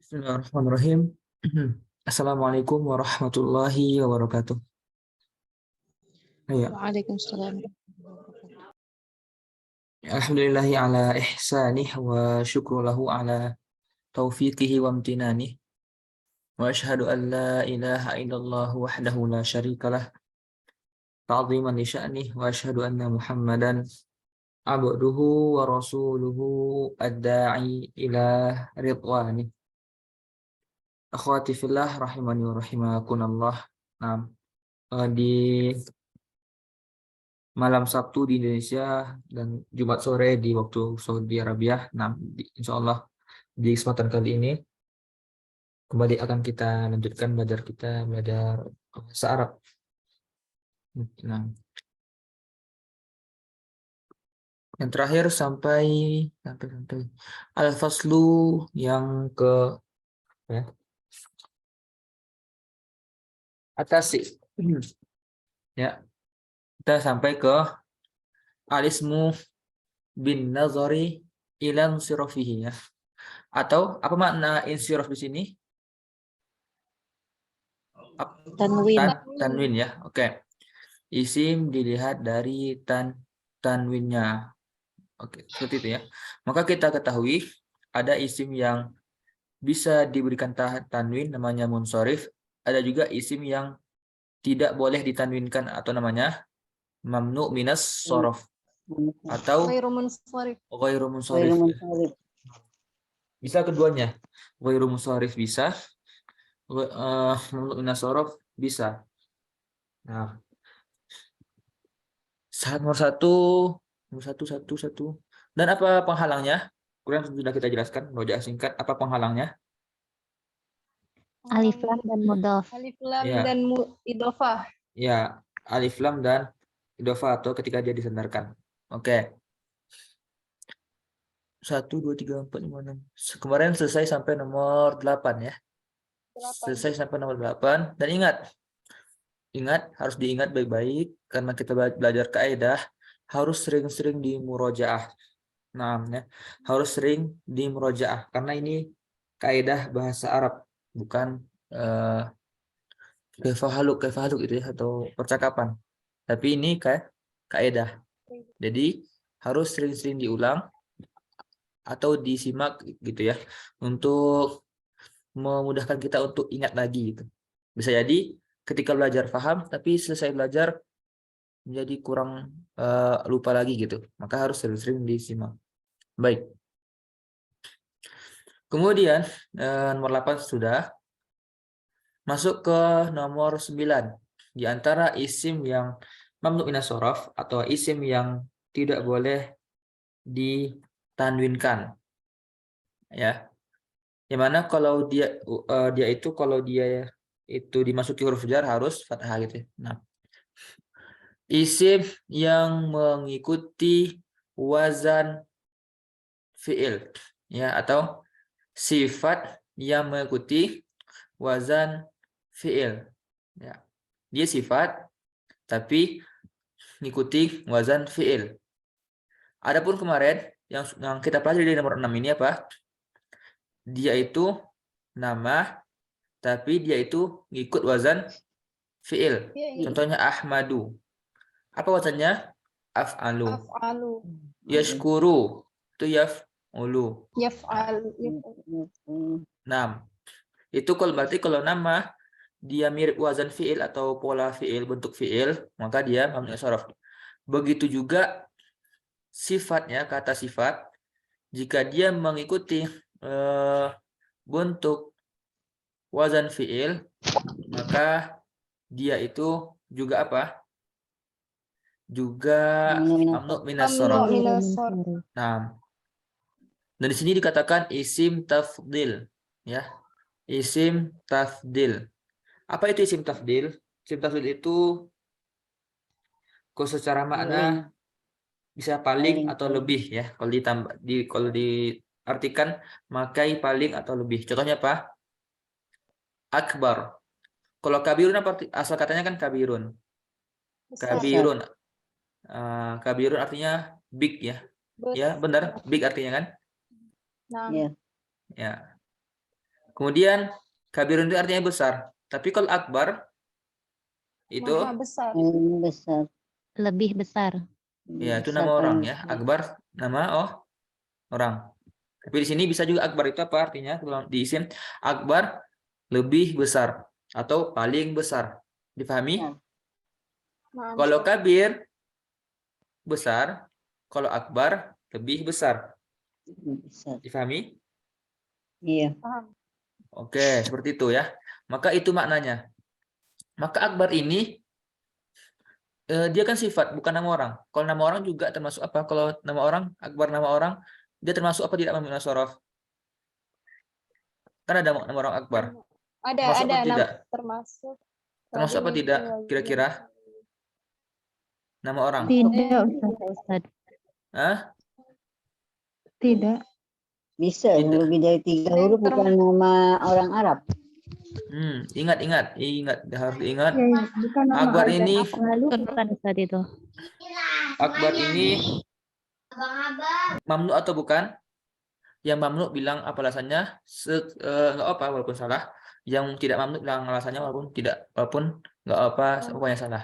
Bismillahirrahmanirrahim. Assalamualaikum warahmatullahi wabarakatuh. Ya. Waalaikumsalam. Alhamdulillahi ala ihsanih wa syukru lahu ala taufiqihi wa amtinanih. Wa asyhadu an la ilaha illallah wahdahu la syarikalah ta'ziman li sya'nih wa asyhadu anna Muhammadan abduhu wa rasuluhu ad-da'i ila ridwanih. Akhwati fillah rahimani wa rahimakumullah. Nah, di malam Sabtu di Indonesia dan Jumat sore di waktu Saudi Arabia. Nah, insya Allah di kesempatan kali ini kembali akan kita lanjutkan belajar bahasa Arab. Nah, yang terakhir sampai al-faslu yang ke atas sih. Ya, kita sampai ke alismu bin nazari ilan sirofihi ya. Atau apa makna insiraf di sini? Tanwin ya. Oke. Isim dilihat dari tanwinnya. Oke, seperti itu ya. Maka kita ketahui ada isim yang bisa diberikan tanwin namanya munsorif, ada juga isim yang tidak boleh ditanwinkan atau namanya mamnu minas sorof atau ghairu munsorif. Bisa keduanya. Ghairu munsorif bisa, mamnu minas sorof bisa. Nah, nomor satu. Dan apa penghalangnya? Kurang sudah kita jelaskan, rojaah singkat. Apa penghalangnya? Alif lam dan mudhaf. Alif lam Ya. dan idhofah. Ya, alif lam dan idhofah atau ketika dia disandarkan. Oke. 1, 2, 3, 4, 5, 6. Kemarin selesai sampai nomor 8 ya. 8. Selesai sampai nomor 8. Dan ingat, harus diingat baik-baik karena kita belajar kaidah harus sering-sering di murojaah. Nah, ya, harus sering di murojaah karena ini kaidah bahasa Arab, bukan kefahaluk itu ya, atau percakapan. Tapi ini kaidah. Jadi harus sering-sering diulang atau disimak gitu ya untuk memudahkan kita untuk ingat lagi gitu. Bisa jadi ketika belajar paham tapi selesai belajar menjadi kurang lupa lagi gitu. Maka harus sering-sering disimak. Baik. Kemudian nomor 8 sudah. Masuk ke nomor 9. Di antara isim yang mamnu minas sorof atau isim yang tidak boleh ditanwinkan. Ya. Yang mana kalau dia itu dimasuki huruf jar harus fathah gitu ya. Nah, isim yang mengikuti wazan fiil ya atau sifat yang mengikuti wazan fiil ya. Dia sifat tapi mengikuti wazan fiil. Adapun kemarin yang kita pelajari di nomor 6 ini apa? Dia itu nama tapi dia itu ngikut wazan fiil. Contohnya Ahmadu. Apa wazannya? Af'alu. Yashkuru itu yaf'ulu. Nah, itu berarti kalau nama dia mirip wazan fiil atau pola fiil, bentuk fiil, maka dia mamnu sorof. Begitu juga sifatnya, kata sifat, jika dia mengikuti bentuk wazan fiil, maka dia itu juga apa? Juga mamnu minas sorof. Nah, dan di sini dikatakan isim tafdil, ya. Isim tafdil. Apa itu isim tafdil? Isim tafdil itu secara makna bisa paling atau lebih ya. Kalau diartikan makai paling atau lebih. Contohnya apa? Akbar. Kalau kabirun apa asal katanya kan kabirun. Kabirun. Kabirun artinya big ya. Ya, benar, big artinya kan? Nah. Ya. Kemudian kabirun itu artinya besar. Tapi kalau akbar itu Maha besar. Besar. Lebih besar. ya itu Besar nama orang paling ya. besar. Akbar nama orang. Tapi di sini bisa juga akbar itu apa artinya? Kalau di isim akbar lebih besar atau paling besar. Dipahami? Ya. Maha Kalau besar. kabir besar, kalau akbar lebih besar. Besar. Dipahami? Iya. Paham. Oke, seperti itu ya. Maka itu maknanya. Maka akbar ini dia kan sifat, bukan nama orang. Kalau nama orang juga termasuk apa? Kalau nama orang, akbar nama orang, dia termasuk apa tidak memiliki sorof? Kan ada nama orang akbar. Ada Termasuk apa tidak? termasuk. Termasuk apa tidak? Kira-kira nama orang? Tidak, Ustaz. Hah? Tidak. Bisa Tidak. lebih dari 3 huruf bukan nama orang Arab. Ingat, harus diingat. Bukan nama Akbar azan. ini, Bukan Ustaz itu. akbar ini mamnu atau bukan? Yang mamnu bilang apa alasannya? Nggak apa walaupun salah. Yang tidak mamnu bilang alasannya walaupun nggak apa pokoknya salah.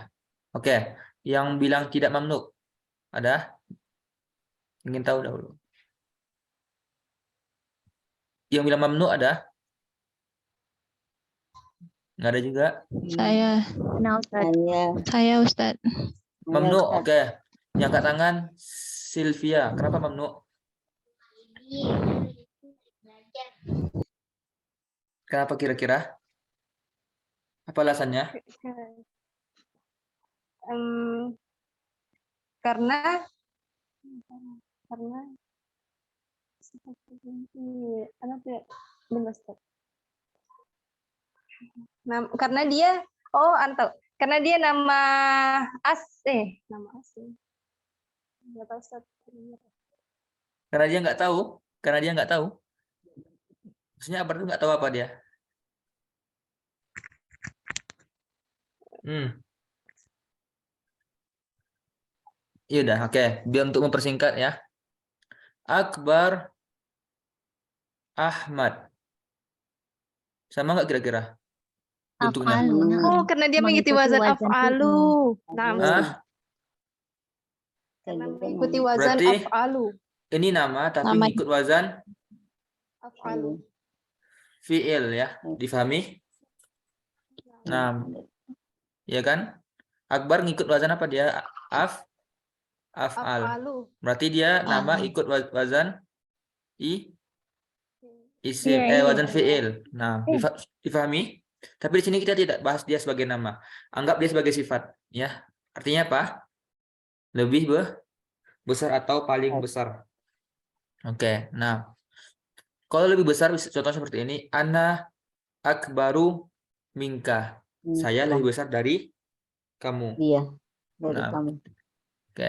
Oke, yang bilang tidak mamnu ada? Ingin tahu dahulu. Yang bilang mamnu ada? Nggak ada juga. Saya, Nah, Ustaz. saya Ustadz. Mamnu, oke. Yang angkat tangan Sylvia. Kenapa mamnu? Kenapa kira-kira? Apa alasannya? Karena karena dia karena dia nama asing. Nggak tahu, Ustaz. Karena dia nggak tahu. Maksudnya apa itu nggak tahu apa dia? Ya udah, oke. Biar untuk mempersingkat ya. Akbar Ahmad. Sama nggak kira-kira? Bentuknya. Af'alu. Nah, Oh, karena dia mengikuti wazan af'alu. Nah, Hah? karena mengikuti wazan Berarti af'alu. ini nama tapi Nama- ngikut wazan Af'alu. fi'il ya. Difahami? Nah, ya kan? Akbar ngikut wazan apa dia? Af'al. Af'alu. Berarti dia nama ikut wazan isim, wazan fi'il. Nah, difahami? Tapi di sini kita tidak bahas dia sebagai nama. Anggap dia sebagai sifat, ya. Artinya apa? Lebih besar atau paling besar. Oke. Nah, kalau lebih besar contoh seperti ini, ana akbaru minka. Saya lebih besar dari kamu. Iya. Dari Nah. kamu. Oke.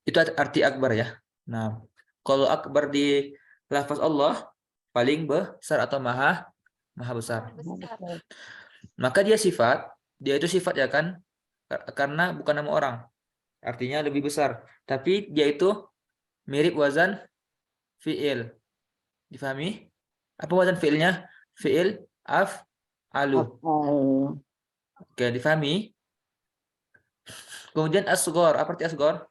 Itu arti akbar ya. Nah, kalau akbar di lafaz Allah paling besar atau maha besar. Maka dia itu sifat ya kan? Karena bukan nama orang. Artinya lebih besar. Tapi dia itu mirip wazan fi'il. Difahami? Apa wazan fi'ilnya? Fi'il af'alu. Oke, difahami? Kemudian asghar, apa arti asghar?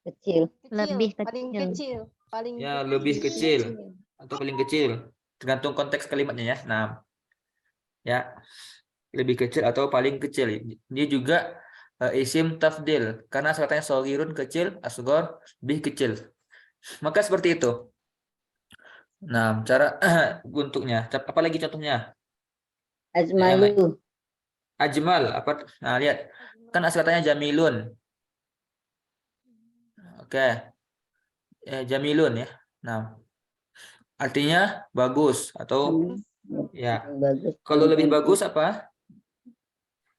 Kecil. Lebih Paling kecil. kecil. Paling Ya, lebih kecil atau paling kecil. Tergantung konteks kalimatnya ya. Nah, ya. Lebih kecil atau paling kecil. Dia juga isim tafdil karena katanya shagirun kecil, asghar lebih kecil. Maka seperti itu. Nah, cara bentuknya. Apa lagi contohnya? Ajmalu. Ajmal, apa? Nah, lihat. Kan asal katanya jamilun. Oke. Jamilun ya. Nah, artinya bagus atau ya. Bagus. Kalau lebih bagus apa?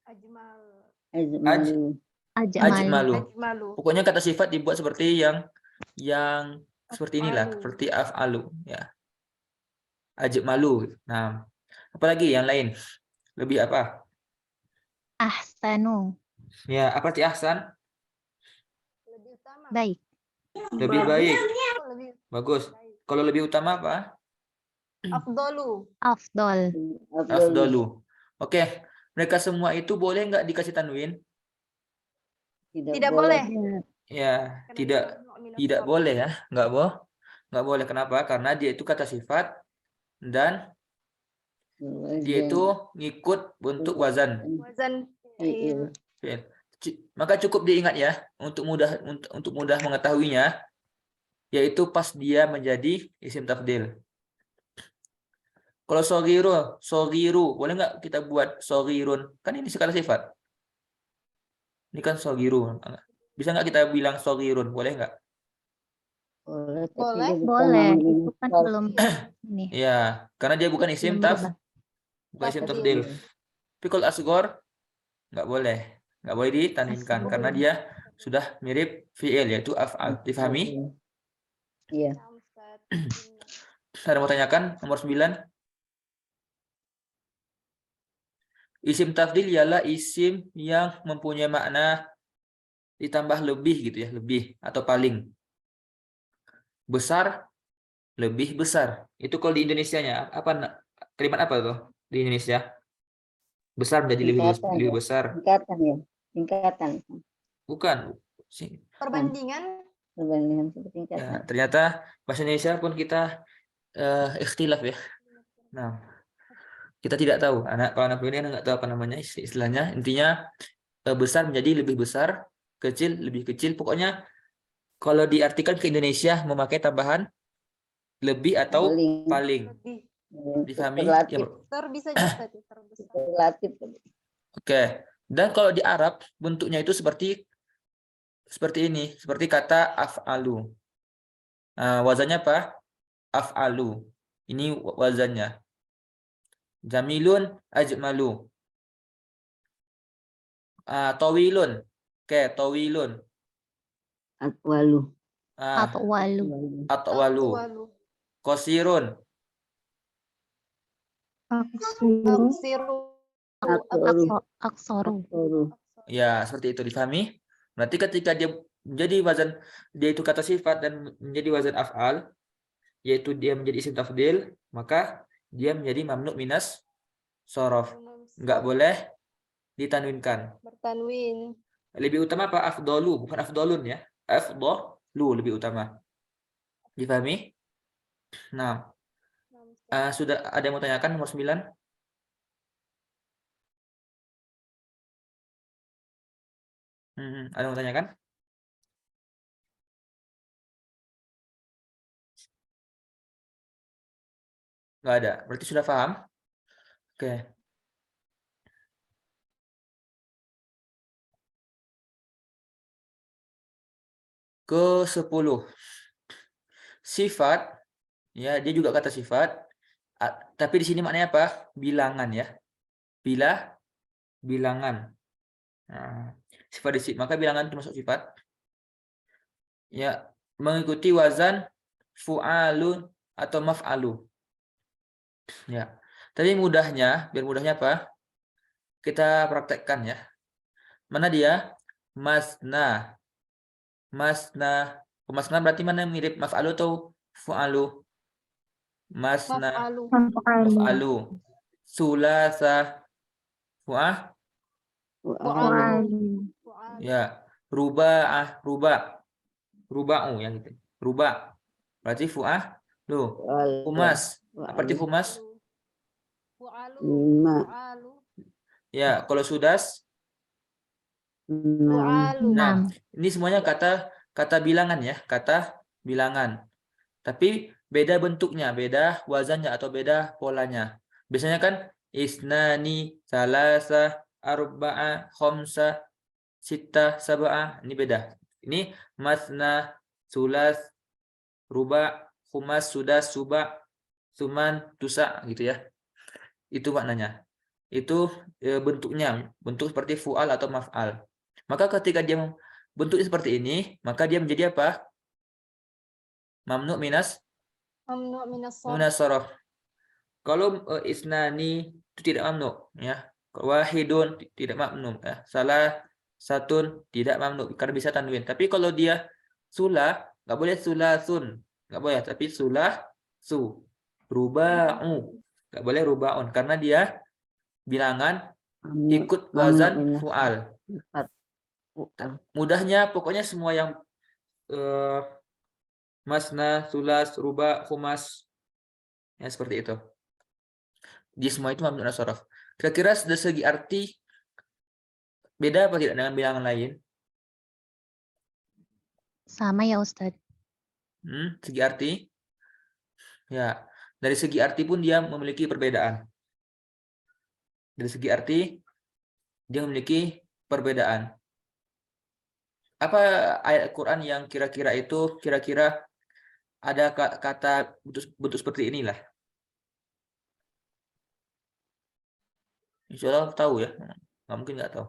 Ajmal. Ajmalu. Ajmalu. Ajmalu. Pokoknya kata sifat dibuat seperti yang seperti inilah, seperti af'alu ya. Ajmalu. Nah, apalagi yang lain? Lebih apa? Ahsanu. Ya, apa arti ahsan? Lebih utama. Baik. Lebih baik. Lebih Bagus. baik. Kalau lebih utama apa? Afdolu. Afdol. Afdalu. Oke, mereka semua itu boleh nggak dikasih tanwin? Tidak boleh. Ya, Karena tidak itu mamnu minas tidak sorof. boleh ya, nggak boleh. Kenapa? Karena dia itu kata sifat dan dia itu ngikut bentuk wazan. Wazan Fi'il. Fi'il. Maka cukup diingat ya untuk mudah mengetahuinya, yaitu pas dia menjadi isim tafdil. Kalau sogiru, boleh nggak kita buat sogirun? Kan ini sekali sifat. Ini kan sogiru. Bisa nggak kita bilang sogirun? Boleh nggak? Boleh, tapi Boleh. dia bukan Boleh. mamnu Itu minas kan sorof. belum ini. Ya, karena dia bukan isim Belum berubah. bukan isim Tafdil. tafdil. Tapi kalau asgor nggak boleh ditanwinkan Asgor. karena dia sudah mirip fi'il yaitu af'al. Difahami? Iya. Nah, Ustaz. Ada mau tanyakan nomor 9? Isim tafdil ialah isim yang mempunyai makna ditambah lebih gitu ya, lebih atau paling. Besar, lebih besar. Itu kalau di Indonesianya kalimat apa tuh di Indonesia? Besar menjadi Tingkatan lebih ya. besar. Tingkatan ya. Tingkatan. Bukan. Perbandingan. Perbandingan seperti Ya, tingkatan. ternyata bahasa Indonesia pun kita ikhtilaf ya. Nah, kita tidak tahu. Kalau anak pendidikan nggak tahu apa namanya istilahnya. Intinya besar menjadi lebih besar, kecil lebih kecil. Pokoknya kalau diartikan ke Indonesia memakai tambahan lebih atau paling. Lebih. Difahami? Superlatif. Ya, Ter bisa juga Ustaz, ya, terbesar. Superlatif. oke. Dan kalau di Arab bentuknya itu seperti ini, seperti kata af'alu. Wazannya apa? Af'alu. Ini wazannya. Jamilun ajmalu. Tawilun. Oke, tawilun. Atwalu. Atau walu. Atwalu. Atwalu. Qasirun. Aksiru. Aksiru. Aksoru. Ya, seperti itu difahami. Berarti ketika dia menjadi wazan, dia itu kata sifat dan menjadi wazan af'al, yaitu dia menjadi isim tafdil, maka dia menjadi mamnu minas sorof. Nggak boleh ditanwinkan. Bertanwin. Lebih utama apa? Afdolu, bukan afdolun ya. Afdolu lebih utama. Difahami? Nah, sudah ada yang mau tanyakan nomor 9? Ada yang mau tanyakan? Nggak ada. Berarti sudah paham? Oke. Ke-10. Sifat, ya dia juga kata sifat, tapi di sini maknanya apa? Bilangan ya. Bilangan. Nah, sifat di sini, maka bilangan termasuk sifat. Ya, mengikuti wazan fu'alu atau maf'alu. Ya. Tapi biar mudahnya apa? Kita praktekkan ya. Mana dia? Masna. Masna. Masna berarti mana yang mirip maf'alu atau fu'alu? Masna. Maf'alu. Maf'alu. Sulasa. Fu'ah. Fu'alu. Ya. Ruba'ah. Ruba'u ya gitu. Ruba'. Berarti fu'ah. Lu. Humas. Apa arti humas? Fu'alu. Lima. Fu'alu. Ya, kalau sudas. Fu'alu. Nah, ini semuanya kata bilangan ya, kata bilangan. Tapi beda bentuknya, beda wazannya atau beda polanya. Biasanya kan isnani, salasa, arba'a, khamsa, sitta, sab'a. Ini beda. Ini masna, sulas, ruba, khumas, sudas, suba, suman, tusa gitu ya. Itu maknanya. Itu bentuknya, bentuk seperti fu'al atau maf'al. Maka ketika dia bentuknya seperti ini, maka dia menjadi apa? Mamnu minas Mamnu minas sorof. Kalau isnani itu tidak mamnu ya. Wahidun tidak mamnu ya. Salah satun tidak mamnu karena bisa tanwin. Tapi kalau dia sulah, nggak boleh sulasun. Nggak boleh, tapi sulah su. ruba'u. Nggak boleh rubaun karena dia bilangan Mamnu ikut mamnu wazan minas fu'al. sifat fu'al. Mudahnya pokoknya semua yang masna, sulas, ruba, khumas, ya seperti itu. Di semua itu mamnu nasaraf. Kira-kira dari segi arti beda apa tidak dengan bilangan lain? Sama ya Ustadz. Segi arti? Ya, dari segi arti pun dia memiliki perbedaan. Dari segi arti dia memiliki perbedaan. Apa ayat Al-Quran yang kira-kira itu kira-kira ada kata bentuk seperti inilah? Insya Allah tahu ya, nggak mungkin nggak tahu.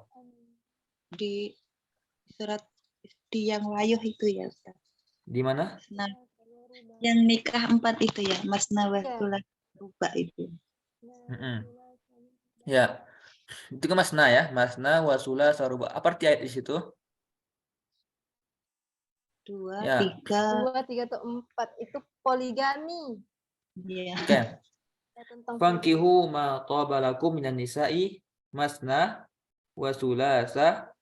Di surat di yang wayuh itu ya Ustaz. Di mana? Nah, yang nikah 4 itu ya, masna wa thulatha ruba itu. Ya, itu kan masna ya, masna wasula saruba. Apa arti ayat di situ? 2, Ya. 3. 2, 3 atau 4 itu poligami. Iya. Oke. Ya, tentang Fankihu ma taba lakum minan nisa'i masna wa sulasa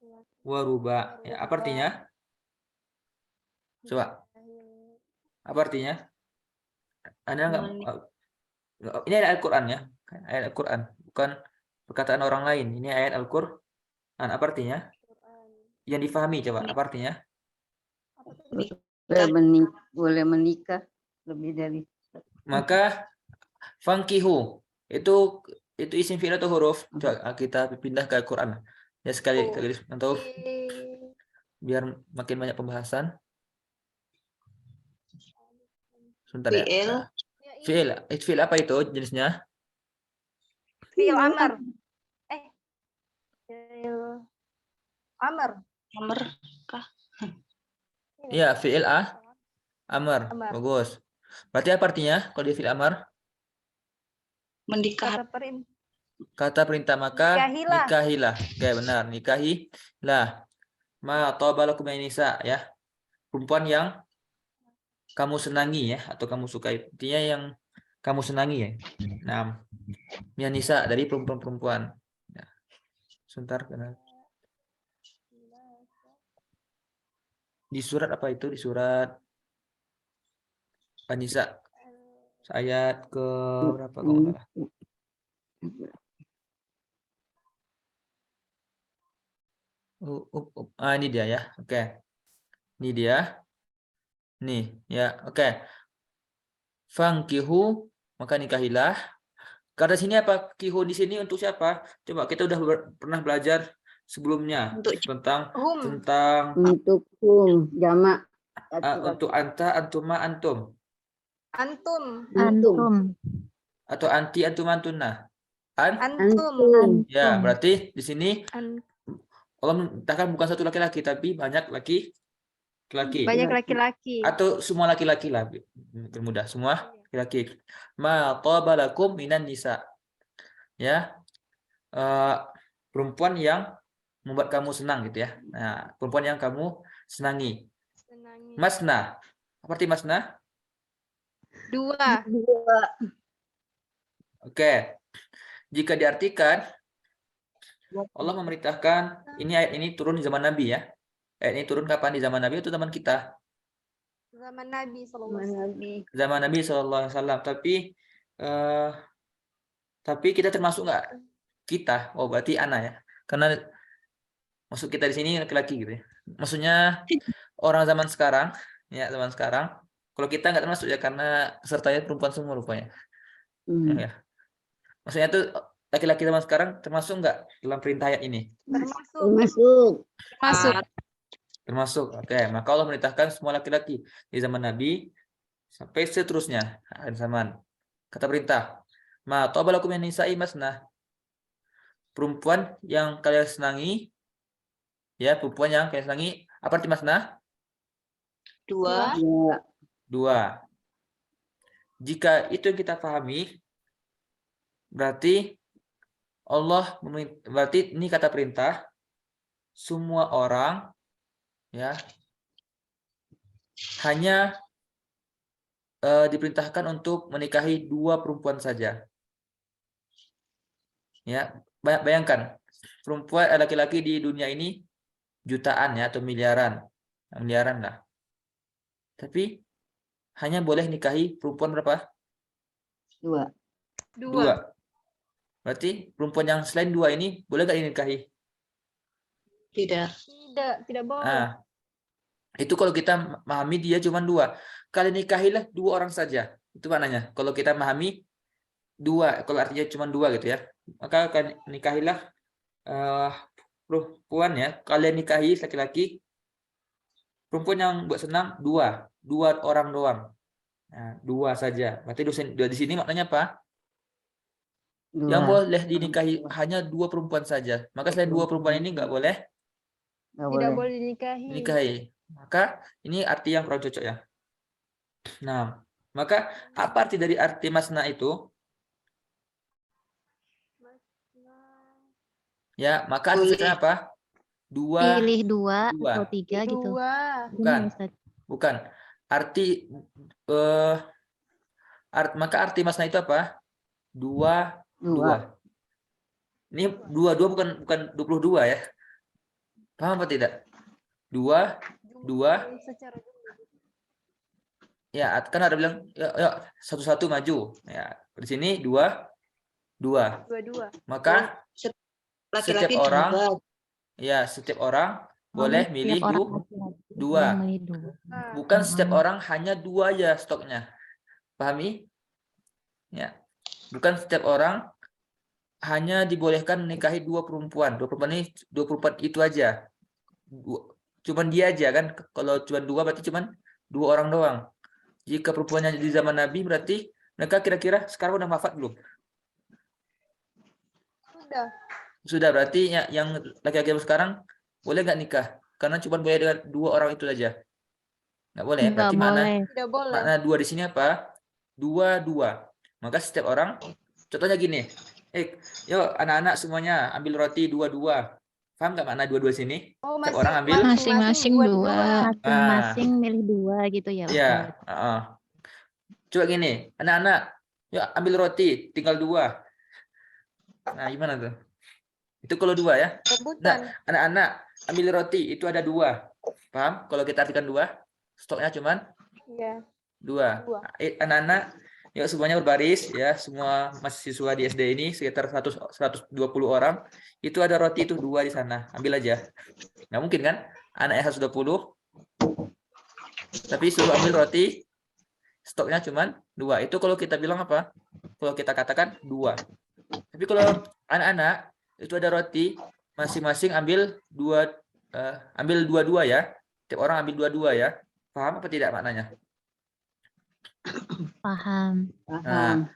wa ruba. Ya, apa artinya? Coba. Apa artinya? Anda enggak ini ayat Al-Qur'an ya. Ayat Al-Qur'an, bukan perkataan orang lain. Ini ayat Al-Qur'an. Apa artinya? Yang difahami coba. Apa artinya? Boleh menikah lebih dari Maka fankihu itu isim fi'il atau huruf? Coba kita pindah ke Al-Qur'an. Ya sekali untuk biar makin banyak pembahasan. Sebentar ya. Fi'il. Nah, fi'il apa itu jenisnya? Fi'il amar. Fi'il amar. Amr. Iya, fi'il amar. Amar. Bagus. Berarti apa artinya kalau di fi'il amar? Menikah. Kata perintah, maka Nikahilah. nikahilah. Oke, benar. Nikahilah. Ma taba lakum minan nisa ya. Perempuan yang kamu senangi ya atau kamu sukai. Artinya yang kamu senangi ya. Nah, minan nisa dari perempuan-perempuan. Ya. Sebentar karena di surat apa itu? Di surat An-Nisa ayat ke berapa kalau nggak salah? Ini dia ya. Oke. Ini dia. Nih, ya. Oke. Fangkihu, maka nikahilah. Kata sini apa? Kihu di sini untuk siapa? Coba kita udah pernah belajar sebelumnya Untuk tentang untuk jamak untuk anta, antuma, antum. Antum. Atau anti, antum, antuna. Antum. Ya, berarti di sini An- Allah menyatakan bukan satu laki-laki tapi banyak laki-laki. Banyak laki-laki. Atau semua laki-laki lah, bermudah semua laki-laki. Ma taba lakum minan nisa. Ya. Perempuan yang membuat kamu senang gitu ya. Nah, perempuan yang kamu senangi. Masna. Apa arti masna? 2. Oke. Jika diartikan Allah memerintahkan ayat ini turun di zaman Nabi ya. Ayat ini turun kapan? Di zaman Nabi atau zaman kita? Zaman Nabi SAW. Zaman Nabi SAW. Tapi kita termasuk nggak? Kita. Oh, berarti anak ya. Karena maksud kita di sini laki-laki gitu ya. Maksudnya orang zaman sekarang, ya zaman sekarang. Kalau kita nggak termasuk ya karena pesertanya perempuan semua rupanya. Ya. Maksudnya tuh laki-laki zaman sekarang termasuk nggak dalam perintah ayat ini? Termasuk. Oke, maka Allah merintahkan semua laki-laki di zaman Nabi sampai seterusnya akhir zaman. Kata perintah, ma taba lakum minan nisa'i masna. Perempuan yang kalian senangi, ya perempuan yang kalian senangi. Apa arti masna? 2. Jika itu yang kita pahami, berarti berarti ini kata perintah, semua orang ya hanya diperintahkan untuk menikahi 2 perempuan saja. Ya, bayangkan perempuan laki-laki di dunia ini jutaan ya atau miliaran lah. Tapi hanya boleh nikahi perempuan berapa? 2. 2. Berarti perempuan yang selain 2 ini boleh nggak dinikahi? Tidak. Tidak boleh. Nah, itu kalau kita memahami dia cuma 2. Kalian nikahilah 2 orang saja. Itu maknanya. Kalau kita memahami 2, kalau artinya cuma 2 gitu ya. Maka kalian nikahilah perempuan ya. Kalian nikahi laki-laki. Perempuan yang buat senang 2 orang doang. Nah, 2 saja. Berarti di sini maknanya apa? 2. Yang boleh dinikahi hanya 2 perempuan saja. Maka selain 2 perempuan ini nggak boleh Tidak boleh dinikahi. nikahi. Maka ini arti yang kurang cocok ya. Nah, maka apa arti dari arti masna itu? Ya, maka artinya apa? 2, Pilih 2 2. atau 3 gitu. 2. Bukan. Gimana, Ustaz? Bukan. Arti maka arti masna itu apa? 2. Ini 22 bukan 22 ya. Paham apa tidak? 2. Secara jumlah. Ya, kan ada bilang ya satu-satu maju. Ya, di sini 2. 2. Maka Laki-laki setiap orang 2. ya setiap orang boleh milih Setiap orang 2. boleh milih 2. Bukan setiap orang hanya 2 ya stoknya. Pahami? Ya. Bukan setiap orang hanya dibolehkan menikahi 2 perempuan. 2 perempuan ini 2 perempuan itu aja. Cuman dia aja kan. Kalau cuma 2 berarti cuman 2 orang doang. Jika perempuannya di zaman Nabi berarti mereka kira-kira sekarang udah wafat belum? Sudah berarti ya, yang laki-laki sekarang boleh nggak nikah? Karena cuma boleh dengan 2 orang itu saja. Nggak boleh. Nggak Berarti Tidak boleh. makna 2 di sini apa? 2. Maka setiap orang, contohnya gini. Yuk anak-anak semuanya ambil roti 2. Paham nggak makna 2 sini? Oh, Setiap orang ambil Masing-masing 2. Masing-masing milih 2 gitu ya, ya. Ustaz? Coba gini, anak-anak, yuk ambil roti, tinggal 2. Nah, gimana tuh? Itu kalau 2 ya. Nah, anak-anak ambil roti, itu ada 2. Paham? Kalau kita artikan 2, stoknya cuman 2. Anak-anak, yuk semuanya berbaris ya, semua mahasiswa di SD ini sekitar 120 orang, itu ada roti itu 2 di sana. Ambil aja. Nggak mungkin kan? Anaknya 120, tapi suruh ambil roti, stoknya cuman 2. Itu kalau kita bilang apa? Kalau kita katakan 2. Tapi kalau anak-anak itu ada roti, masing-masing ambil 2 ya. Tiap orang ambil 2 ya. Paham apa tidak maknanya? Paham. Nah,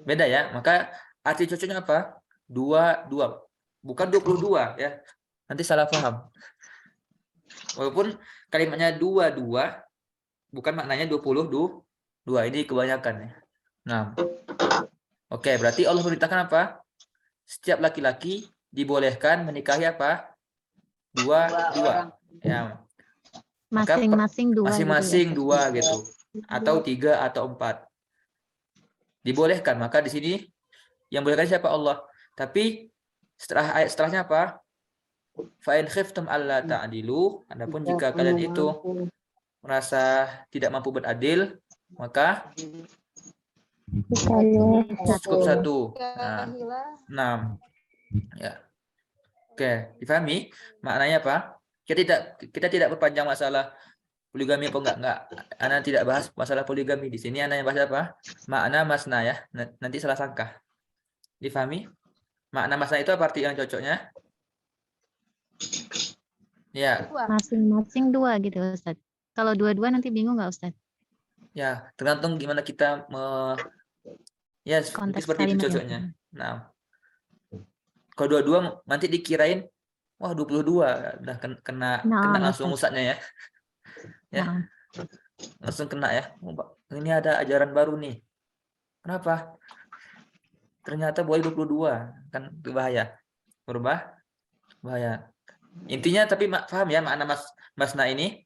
beda ya. Maka arti cocoknya apa? 2. Bukan 22 ya. Nanti salah paham. Walaupun kalimatnya 2, bukan maknanya 22. Ini kebanyakan ya. Nah. Oke, berarti Allah memerintahkan apa? Setiap laki-laki dibolehkan menikahi apa? 2. Ya. Masing-masing 2. Masing-masing 2 gitu. Atau 3 atau 4. Dibolehkan. Maka di sini yang bolehkan siapa? Allah. Tapi setelah ayat setelahnya apa? Fa in khiftum alla ta'dilu. Adapun jika kalian itu merasa tidak mampu beradil, maka cukup 1. Nah, 6. Ya. Oke, dipahami? Maknanya apa? Kita tidak berpanjang masalah poligami apa enggak. Ana tidak bahas masalah poligami di sini. Ana yang bahas apa? Makna masna ya. Nanti salah sangka. Dipahami? Makna masna itu apa arti yang cocoknya? Ya. Masing-masing 2 gitu, Ustaz. Kalau 2 nanti bingung nggak, Ustaz? Ya, tergantung gimana kita ya Konteks seperti itu kalimatnya. cocoknya. Nah, kalau 22 nanti dikirain wah 22 udah kena langsung ustadznya ya. Ya. Langsung kena ya. Ini ada ajaran baru nih. Kenapa? Ternyata boleh 22, kan berbahaya. Bahaya. Intinya tapi paham ya makna masna ini?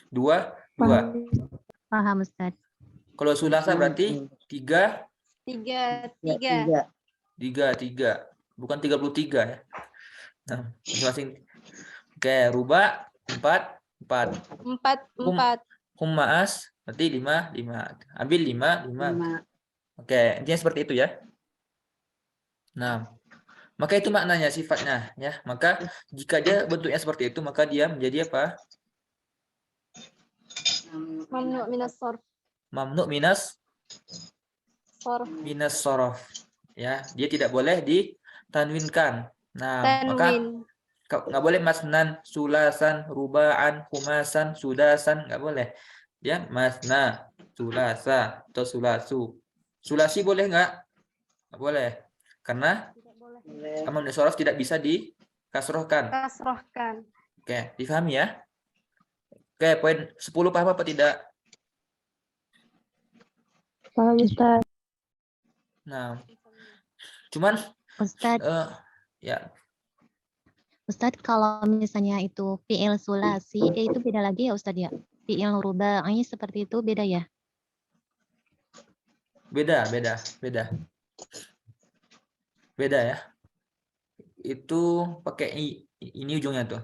2. Paham, Ustaz. Kalau sulasa berarti 3, 3, 3. 3. bukan 33 ya. Nah, masing-masing. Oke, ruba 4, 4. 4, 4. Hummaas berarti 5, 5. Ambil 5, 5. 5. Oke, intinya seperti itu ya. Nah, maka itu maknanya sifatnya ya. Maka jika dia bentuknya seperti itu, maka dia menjadi apa? Mamnu minas sorf. Mamnu minas sorof. Ya, dia tidak boleh ditanwinkan. Nah, maka Tanwin. nggak boleh masnan, sulasan, rubaan, humasan, sudasan, nggak boleh. Ya, masna, sulasa, atau sulasu. Sulasi boleh nggak? Nggak boleh. Karena mamnu sorof tidak bisa dikasrohkan. Kasrohkan. Oke, difahami ya? Oke, poin 10 paham apa tidak? Paham, Ustaz. Nah, cuman Ustadz, ya, Ustadz kalau misalnya itu fi'il sulasi, itu beda lagi ya Ustadz ya? Fi'il rubai seperti itu beda ya? beda ya. Itu pakai ini ujungnya tuh.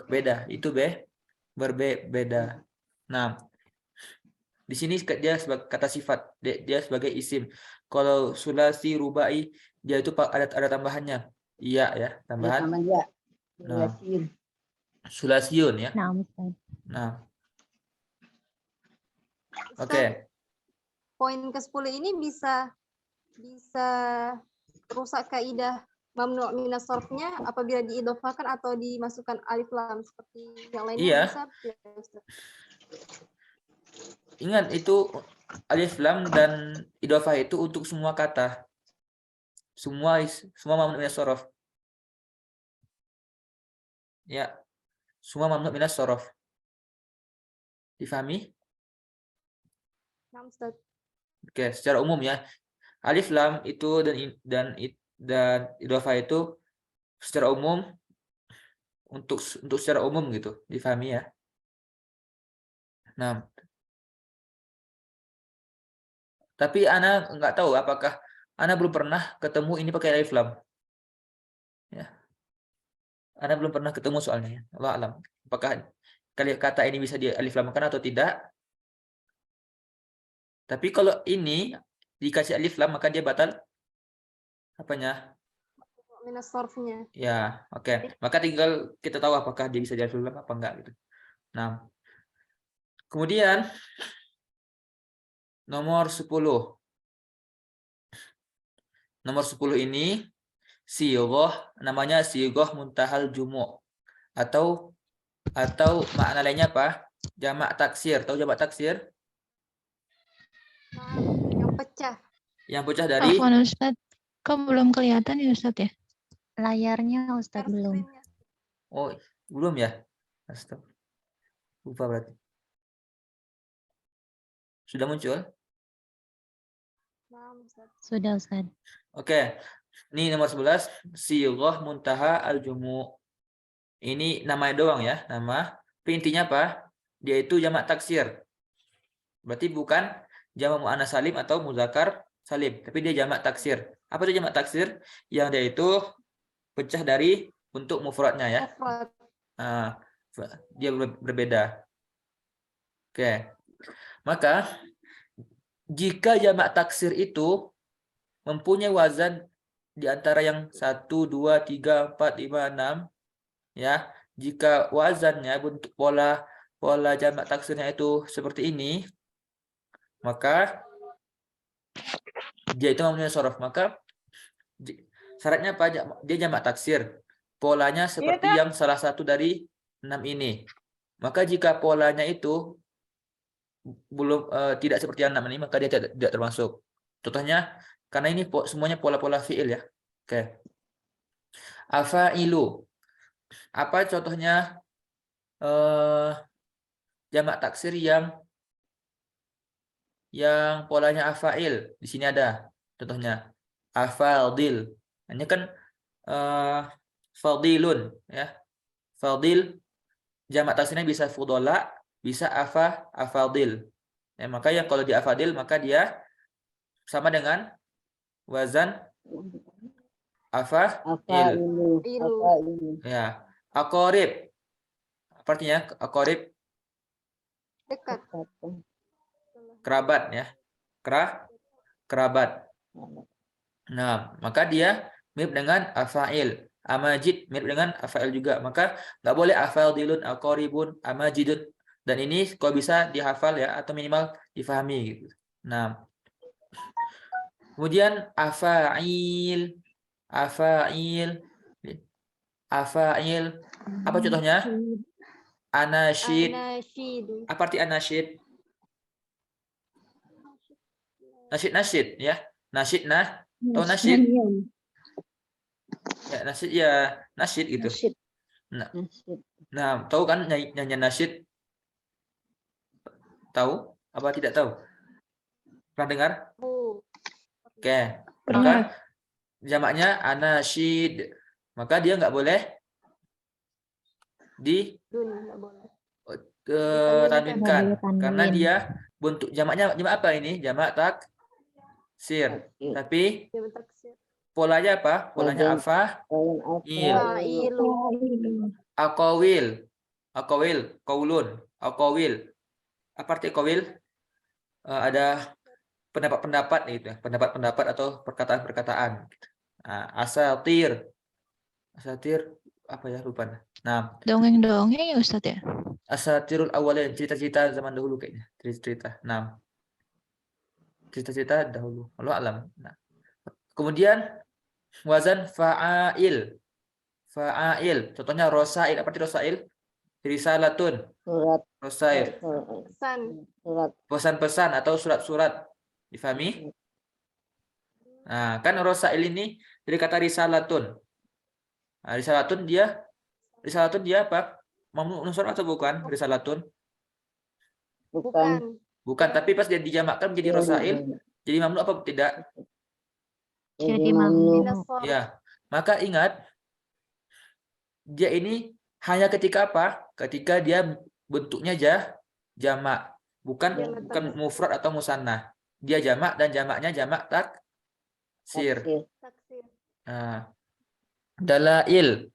Beda, itu berbeda. Nah, di sini dia sebagai kata sifat, dia sebagai isim. Kalau sulasi rubai, dia itu ada tambahannya. Iya ya, tambahan. Nah, sulasiun ya. Nah, Ustadz. Nah, Ustaz, oke. poin ke-10 ini bisa rusak kaidah mamnu minas sorfnya apabila diidhofakan atau dimasukkan alif lam seperti yang lainnya. Iya. Bisa, ya, Ustaz? Ingat itu alif lam dan idhofah itu untuk semua kata. Semua mamnu minas sorof. Ya. Semua mamnu minas sorof. Difahami? Nah, Ustaz. Oke, secara umum ya. Alif lam itu dan idhofah itu secara umum untuk secara umum gitu. Difahami ya. Nah, tapi ana nggak tahu apakah ana belum pernah ketemu ini pakai alif lam. Ya. Ana belum pernah ketemu soalnya ya. Allah alam. Apakah kata ini bisa di alif lamkan atau tidak? Tapi kalau ini dikasih alif lam maka dia batal apanya? Minas sorfnya. Ya, oke. Maka tinggal kita tahu apakah dia bisa di alif lam apa enggak gitu. Nah, kemudian nomor 10. Nomor 10 ini sighah, namanya sighah muntahal jumu' atau makna lainnya apa? Jamak taksir. Tahu jamak taksir? Nah, yang pecah. Yang pecah dari Afwan Ustadz, kok belum kelihatan ya Ustadz ya? Layarnya Ustadz belum. Screen-nya. Oh, belum ya? Astaga. Lupa berarti. Sudah muncul? Nah, Ustaz. Sudah Ustadz. Oke. Ini nomor 11, sighah muntaha al-jumu'. Ini namanya doang ya, nama. Tapi intinya apa? Dia itu jamak taksir. Berarti bukan jamak muannats salim atau muzakkar salim, tapi dia jamak taksir. Apa itu jamak taksir? Yang dia itu pecah dari bentuk mufradnya ya. Mufrad. Nah, dia berbeda. Oke. Maka jika jamak taksir itu mempunyai wazan di antara yang 1, 2, 3, 4, 5, 6 ya. Jika wazannya bentuk pola jamak taksirnya itu seperti ini, maka dia itu namanya sorof. Maka syaratnya apa? Dia jamak taksir. Polanya seperti yang salah satu dari 6 ini. Maka jika polanya itu belum tidak seperti yang 6 ini, maka dia tidak termasuk. Contohnya, karena ini semuanya pola-pola fi'il ya. Oke. Afailu. Apa contohnya jamak taksir yang polanya afail? Di sini ada contohnya afadil. Ini kan fadilun ya. Fadil jamak taksirnya bisa fudola, bisa afadil. Ya, maka yang kalau di afadil maka dia sama dengan wazan afa'il. Ilu. Ya, aqarib. Apa artinya aqarib? Dekat. Kerabat ya. Kerabat. Nah, maka dia mirip dengan afa'il. Amajid mirip dengan afa'il juga. Maka nggak boleh afadilun, aqaribun, amajidun. Dan ini kalau bisa dihafal ya atau minimal difahami gitu. Nah, kemudian afa'il. Apa contohnya? Anasyid. Anasyidu. Apa arti anasyid? Nasyid ya. Nasyid tahu nasyid? Ya, nasyid ya, nasyid gitu. Nah, tahu kan nyanyian nasyid? Tahu? Apa tidak tahu? Pernah dengar? Bu. Oke. Pernah. Maka jamaknya anasyid. Maka dia nggak boleh Dun, nggak boleh. tanwinkan Tanwin. karena dia bentuk jamak apa ini? Jamak taksir. Tapi Dia taksir. polanya apa? Polanya afa'il. Fa'ilu. Aqawil, qaulun, aqawil. Apa arti aqawil? Ada pendapat-pendapat gitu, pendapat-pendapat atau perkataan-perkataan. Nah, asatir apa ya, lupa. Nah, Dongeng-dongeng ya Ustadz ya? asatirul awalin, cerita-cerita zaman dahulu kayaknya, cerita-cerita. Nah, cerita-cerita dahulu. Wallahu alam. Nah, kemudian wazan fa'ail. Contohnya rosail. Apa arti rosail? Risalatun. Rosail. Pesan. Pesan-pesan atau surat-surat. Difahami? Nah, kan rosail ini dari kata risalatun. Nah, risalatun dia apa? Mamnu unsur atau bukan? Risalatun. Bukan, tapi pas dia dijamakkan menjadi rosail, jadi mamnu apa tidak? Jadi mamnu. Ya. Maka ingat, dia ini hanya ketika apa? Ketika dia bentuknya jamak, bukan mufrad atau musannah. Dia jamak dan jamaknya jamak taksir. Nah, dalail.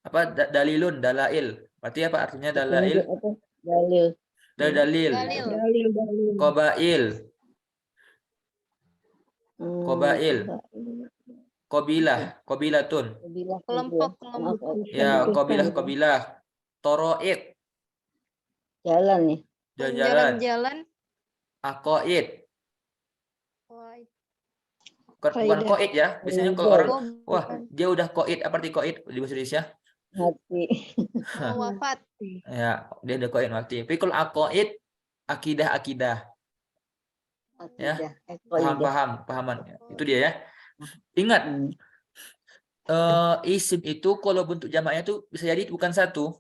Apa dalilun, dalail. Berarti apa artinya dalail? Dalil. Qabail. Qabilatun. Kelompok. Ya, qabilah. Toroid. Jalan nih. Jalan-jalan. Jalan. Aqaid. Bukan qaid ya. Biasanya kalau orang, wah, dia udah qaid. Apa arti qaid di bahasa Indonesia? Mati. Wafat. Ya, dia udah qaid mati. Tapi kalau aqaid, akidah. Ya. Pahaman. Itu dia ya. Ingat, isim itu kalau bentuk jamaknya itu bisa jadi bukan satu.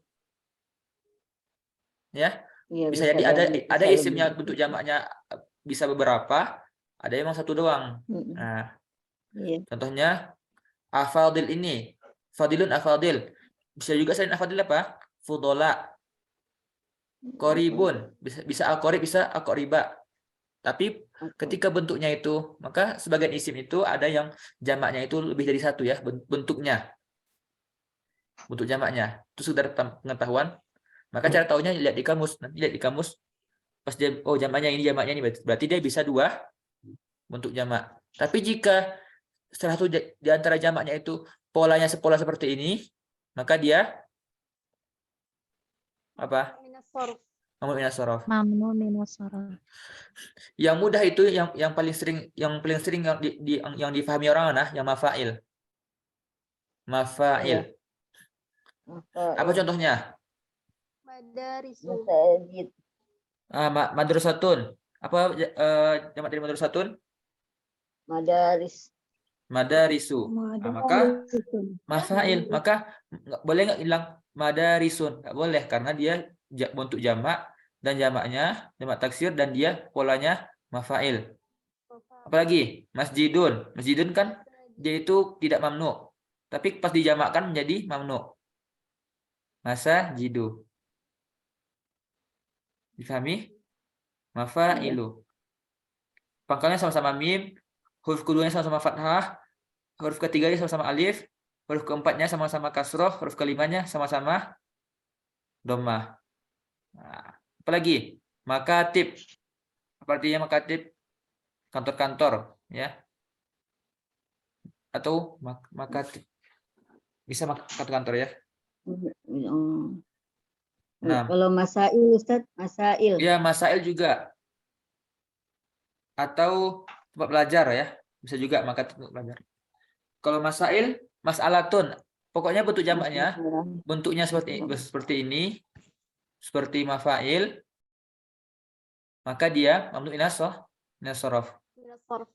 Ya. Bisa jadi ada isim yang bentuk jamaknya bisa beberapa, ada emang satu doang. Nah, contohnya afadil ini, fadilun afadil. Bisa juga selain afadil apa? Fudola. Qoribun, bisa al-qorib, bisa al-qoriba. Tapi ketika bentuknya itu, maka sebagian isim itu ada yang jamaknya itu lebih dari satu ya, bentuknya. Bentuk jamaknya. Itu sudah pengetahuan. Maka cara tahunya lihat di kamus. Nanti lihat di kamus, pas dia, oh jamaknya ini, berarti dia bisa dua bentuk jamak. Tapi jika salah satu di antara jamaknya itu polanya sepola seperti ini, maka dia apa? Mamnu minas shorof. Mamnu minas shorof. Yang mudah itu yang paling sering yang difahami orang yang mafail. Mafail. Apa contohnya? Madrasatun. Apa jamak dari madrasatun? Madarisu. Nah, maka mafail, maka boleh nggak bilang madarisun? Nggak boleh karena dia bentuk jamak dan jamaknya jamak taksir dan dia polanya mafail. Apalagi masjidun kan dia itu tidak mamnu, tapi pas dijamakkan menjadi mamnu. Masajidu. Difahami? Mafailu. Pangkalnya sama-sama mim, huruf keduanya sama-sama fathah, huruf ketiganya sama-sama alif, huruf keempatnya sama-sama kasroh, huruf kelimanya sama-sama dhammah. Nah, apalagi makatib. Apa artinya makatib? Kantor-kantor, ya. Atau makatib. Bisa kantor-kantor ya. Nah, Kalau masail Ustaz, masail. ya masail juga. Atau tempat belajar ya. Bisa juga makatib tempat belajar. Kalau masail, mas'alatun. Pokoknya bentuk jamaknya, bentuknya seperti ini. Seperti mafail, maka dia mamnu minas shorof. Minas sorf.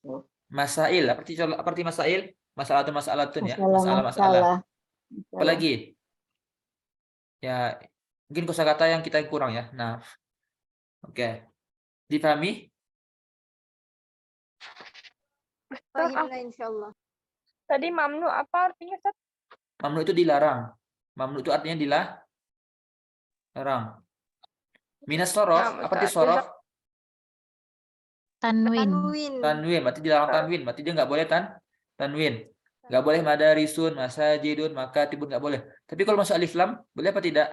Masail, seperti masail, masalatun ya, Masalah. masalah. Apalagi? Ya, mungkin kosakata yang kita kurang ya. Nah, oke. Dipahami? Fahimna insyaallah. Tadi mamnu apa artinya, Ustaz? Mamnu itu dilarang. Mamnu itu artinya dilarang. Minas shorof, Nah, apa arti Ustaz, shorof? Tanwin. Tanwin, berarti dilarang tanwin, berarti dia nggak boleh tanwin. Nggak boleh madarisun, masajidun, makatibun nggak boleh. Tapi kalau masuk alif lam, boleh apa tidak?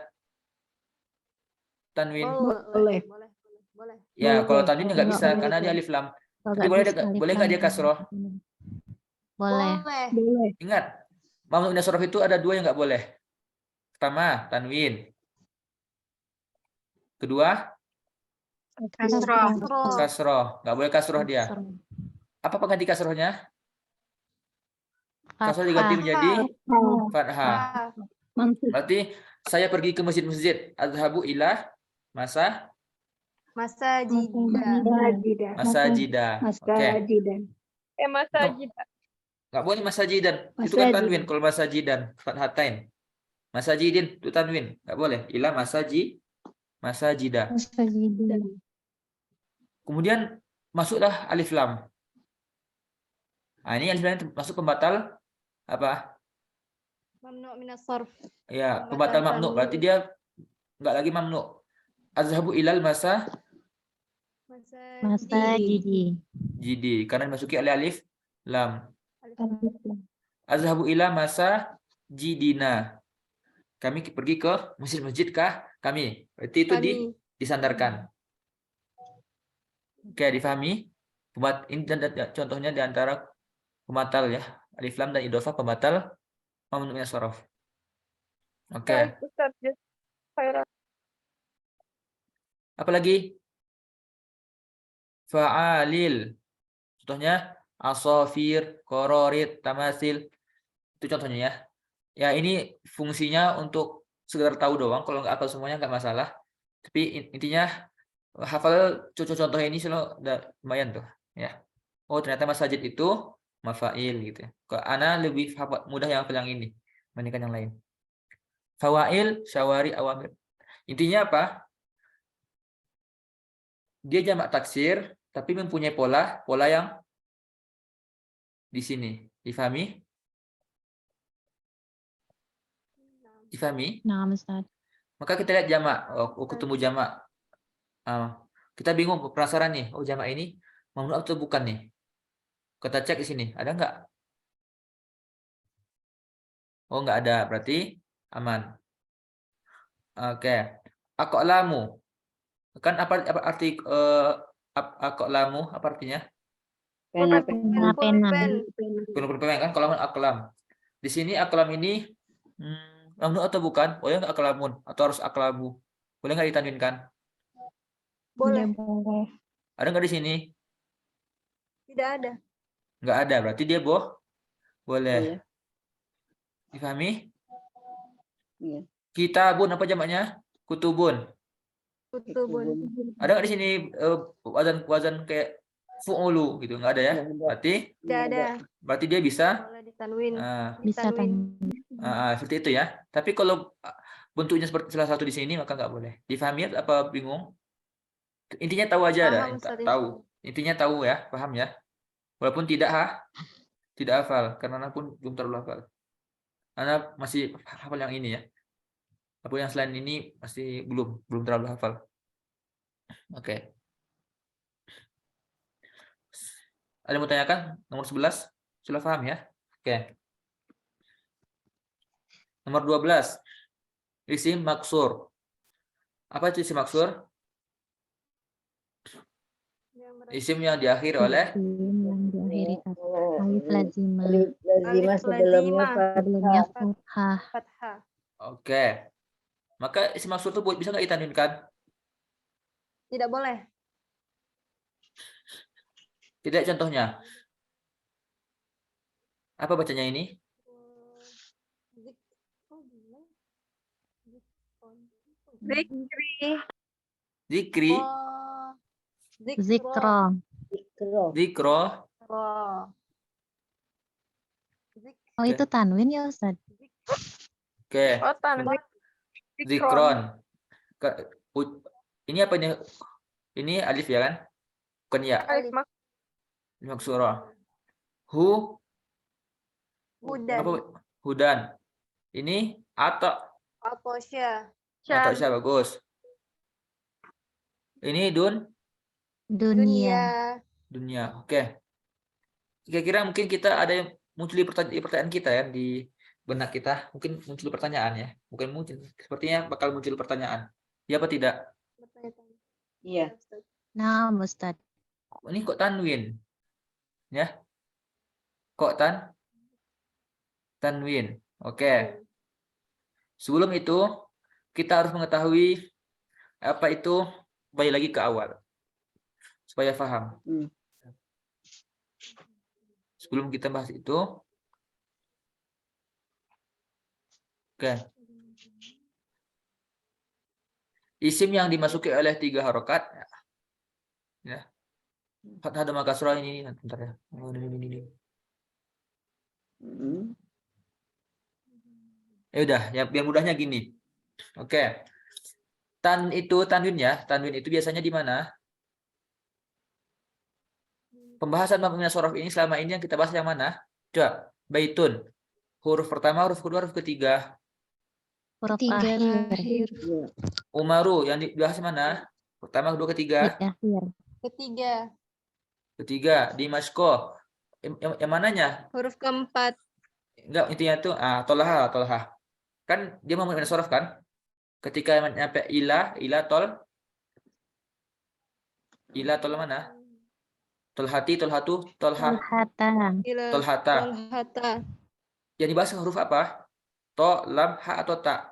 Tanwin. Boleh. Boleh. Ya, kalau Boleh. tanwin nggak bisa karena dia alif lam. Tapi boleh nggak dia kasroh? Boleh. Boleh. Ingat, mamnu minas shorof itu ada dua yang nggak boleh. Pertama, tanwin. Kedua, Kasroh. kasroh. Nggak boleh kasroh dia. Apa pengganti kasrohnya? Kasroh diganti menjadi fathah. Mantap. Berarti saya pergi ke masjid-masjid. Adhabu ila Masajidah. masajidah. Oke. Masajid. Nggak boleh masajidan. Itu kan tanwin. Kalau masajidan, fathatain. Masajidin itu tanwin. Nggak boleh. Ila masajidah. Kemudian masuklah alif lam. Nah, ini alif lam masuk pembatal apa? Mamnu minas sorf. Ya, Pembatal pembatal mamnu. tanwin. Berarti dia nggak lagi mamnu. Azhabu ilal Masajidi. jidi karena dimasuki oleh alif lam. Azhabu ila jidina. Kami pergi ke masjid-masjid kah? Kami. Berarti itu Kami. disandarkan. Oke, difahami? Ini contohnya di antara pembatal ya. Alif lam dan idhofah pembatal mamnu minas shorof. Oke. Baik, Ustaz. Khairan. Apalagi? Fa'alil. Contohnya asofir, kororit, tamasil. Itu contohnya ya. Ya ini fungsinya untuk sekedar tahu doang. Kalau nggak hafal semuanya nggak masalah. Tapi intinya hafal contoh ini selalu udah lumayan tuh. Ya. Oh ternyata masajid itu mafail gitu ya. Kok ana lebih mudah yang hafal yang ini dibandingkan yang lain. Fawail, syawari, awamir. Intinya apa? Dia jamak taksir, tapi mempunyai pola yang di sini. Difahami? Difahami? Nah, Ustaz. Maka kita lihat jamak. Oh, ketemu jamak. Kita bingung, penasaran nih. Oh, jamak ini mamnu atau bukan nih? Kita cek di sini. Ada nggak? Oh, nggak ada. Berarti aman. Oke. Aqlamu. Kan apa arti aqlamu? Apa artinya? Pena. Pulpen kan kalau aklam. Di sini aklam ini mamnu atau bukan? Boleh nggak aklamun atau harus aklamu? Boleh nggak ditanwinkan? Boleh. Ada nggak di sini? Tidak ada. Nggak ada. Berarti dia boleh. Difahami? Iya. Kitabun apa jamaknya? Kutubun. Kutubun. Ada nggak di sini wazan kayak fu'ulu gitu? Nggak ada ya? Tidak ada. Berarti dia bisa Boleh ditanwin. Bisa Ditanwin. seperti itu ya. Tapi kalau bentuknya seperti salah satu di sini maka nggak boleh. Difahami apa bingung? Intinya tahu aja ada. Paham, Ustaz, Tahu. Intinya tahu ya, paham ya. Walaupun tidak hafal karena anak pun belum terlalu hafal. Anak masih hafal yang ini ya. Tapi yang selain ini masih belum terlalu hafal. Oke. Ada yang mau tanyakan? Nomor 11? Sudah paham ya? Oke. Nomor 12. Isim maksur. Apa itu isim maksur? Isim yang diakhiri oleh Isim yang diakhiri kata alif lazimah. Alif lazimah Alif sebelumnya lazimah. Sebelumnya fathah. fathah. Fathah. Oke. Maka isim maksur itu bisa nggak ditanwinkan? Tidak boleh. Tidak, contohnya. Apa bacanya ini? Zikri. Zikri, Oh, Zikro. Zikro. zikro. Oh. Oh, itu tanwin ya, Ustaz? Oke. Oh, tanwin. Zikron. Zikron. Ini apa ini? Ini alif ya kan? Bukan ya. Alif Maksura. Hu, Hudan. apa? Hudan. Ini atau Atosya. siapa? Bagus. Ini Dunia. dunia. Oke. Kira-kira mungkin kita ada yang muncul di pertanyaan kita ya di benak kita. Mungkin muncul pertanyaan ya. Bukan muncul. Sepertinya bakal muncul pertanyaan. Ya apa tidak? Iya. Nah, Ustaz. Ini kok tanwin? Ya. Kok tanwin? Oke. Sebelum itu kita harus mengetahui apa itu, kembali lagi ke awal supaya paham. Sebelum kita bahas itu, oke. Isim yang dimasuki oleh 3 harokat, ya. Fathah dhamma kasrah ini, bentar ya. Ini. Ya udah, ya biar mudahnya gini. Oke. Tanwin itu biasanya di mana? Pembahasan mabni sorof ini selama ini yang kita bahas yang mana? Coba, baitun. Huruf pertama, huruf kedua, huruf ketiga. Huruf Tiga akhir. akhir. Umaru yang dibahas mana? Pertama, kedua, Di ketiga. akhir. Ketiga. Ketiga, di Masko. Yang mananya? Huruf keempat. Enggak, intinya tuh tolaha. Kan dia mau mabni sorof kan? Ketika nyampe ila tol mana? Tolhati, tolhatu, Tolhata. tolhata. Tolhata. Yang dibahas huruf apa? To, lam, ha atau ta?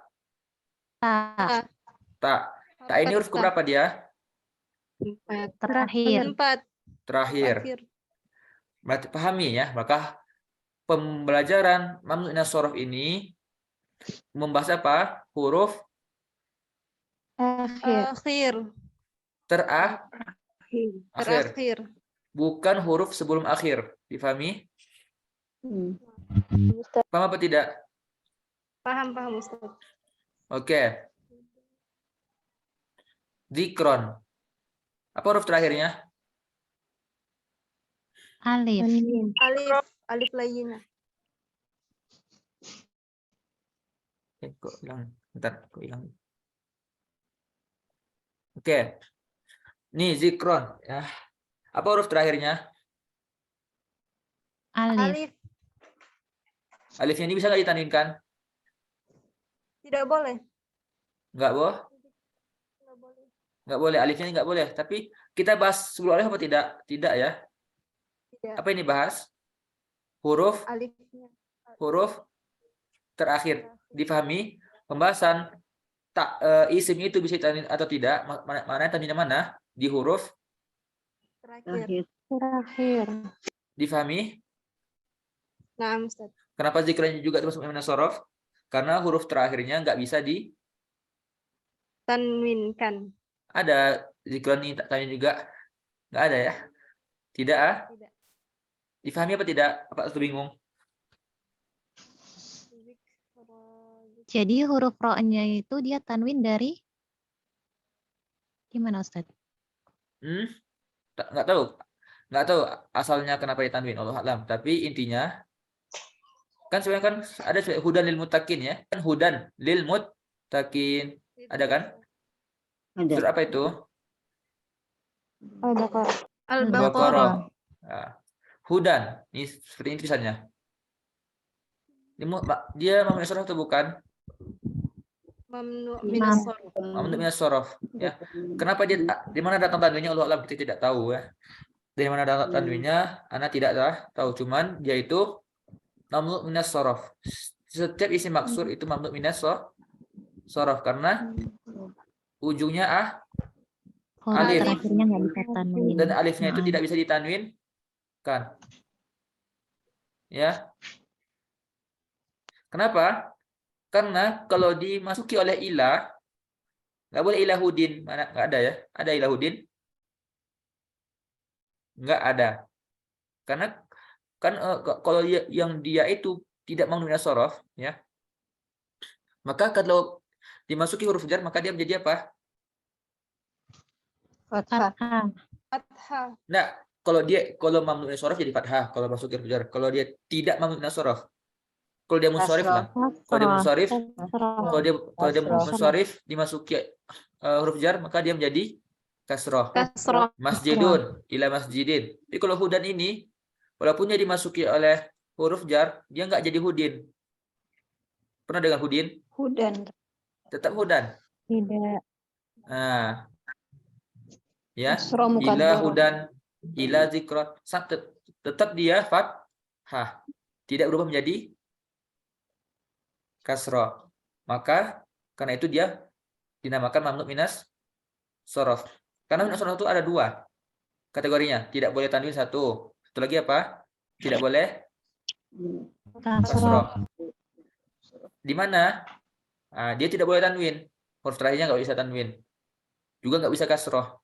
Ta. Ta. Ta ini huruf keberapa dia? Empat. Terakhir. Empat. Terakhir. Berarti pahami ya, maka pembelajaran mamnu sorof ini membahas apa? Huruf Akhir. terakhir. Bukan huruf sebelum akhir. Difahami? Paham apa tidak? Paham Ustaz. Oke. Zikron. Apa huruf terakhirnya? Alif. Alif layyinah. Kok hilang? Bentar, kok hilang? Oke. Nih zikron ya. Apa huruf terakhirnya? Alif. Alifnya ini bisa nggak ditanwinkan? Tidak boleh. Nggak boleh. Nggak boleh. Alifnya ini nggak boleh. Tapi kita bahas sebelum alif apa tidak? Tidak ya. Tidak. Apa ini bahas? Huruf Alifnya. terakhir. Difahami? Pembahasan isim itu bisa ditanwin atau tidak? Mana tanwinnya mana? Di huruf Terakhir. difahami? Nah, Ustaz. Kenapa zikrannya juga termasuk mabni sorof? Karena huruf terakhirnya nggak bisa Tanwinkan. ada zikron ini tanwin juga nggak ada ya? Tidak ah? Tidak. Difahami apa tidak? Apa itu bingung? Jadi huruf ro-nya itu dia tanwin dari gimana, Ustaz? Nggak tahu asalnya kenapa ditanwin, Allah alam. Tapi intinya kan sebenarnya kan ada hudan lil muttaqin ya, kan hudan lil muttaqin ada kan? Ada. Surat apa itu? Al-Baqarah. Al-Baqarah. Nah, Hudan. Ini seperti ini tulisannya. Dia mamnu sorof atau bukan? Mamnu Mam. minas sarf. Mamnu minas sorof. Ya. Kenapa dia di mana datang tanwinnya? Allah alam, kita tidak tahu ya. Dari mana datang tanwinnya? Ana tidak tahu. Cuman dia itu mamnu minas sorof. Setiap isim maksur itu mamnu minas sorof karena ujungnya Huruf Alif. terakhirnya nggak bisa tanwin. Dan alifnya itu Nah, tidak bisa ditanwinkan. Ya. Kenapa? Karena kalau dimasuki oleh ilah, nggak boleh ilahudin. Mana nggak ada ya? Ada ilahudin? Nggak ada. Karena kan kalau yang dia itu tidak mamnu minas sorof, ya. Maka kalau dimasuki huruf jar, maka dia menjadi apa? Fathah. fathah. Fathah. Nah, kalau mamnu minas sorof jadi fathah kalau masuk huruf jar. Kalau dia tidak mamnu minas sorof, kalau dia munsharif lah. Kalau dia munsharif, kalau dia munsharif dimasuki huruf jar, maka dia menjadi kasroh. Kasroh. Masjidun ila masjidin. Tapi kalau hudan ini, walaupun dia dimasuki oleh huruf jar, dia nggak jadi hudin. Pernah dengar hudin? Hudan. Tetap hudan. Tidak. Nah, ya. Kasroh Ila muqaddar. hudan, ila zikra. Tetap dia fathah. Tidak berubah menjadi kasroh. Maka karena itu dia dinamakan mamnu minas sorof. Karena minas sorof itu ada dua kategorinya. Tidak boleh tanwin satu. Satu lagi apa? Tidak boleh kasroh. Di mana? Nah, dia tidak boleh tanwin. Huruf terakhirnya nggak bisa tanwin. Juga nggak bisa kasroh.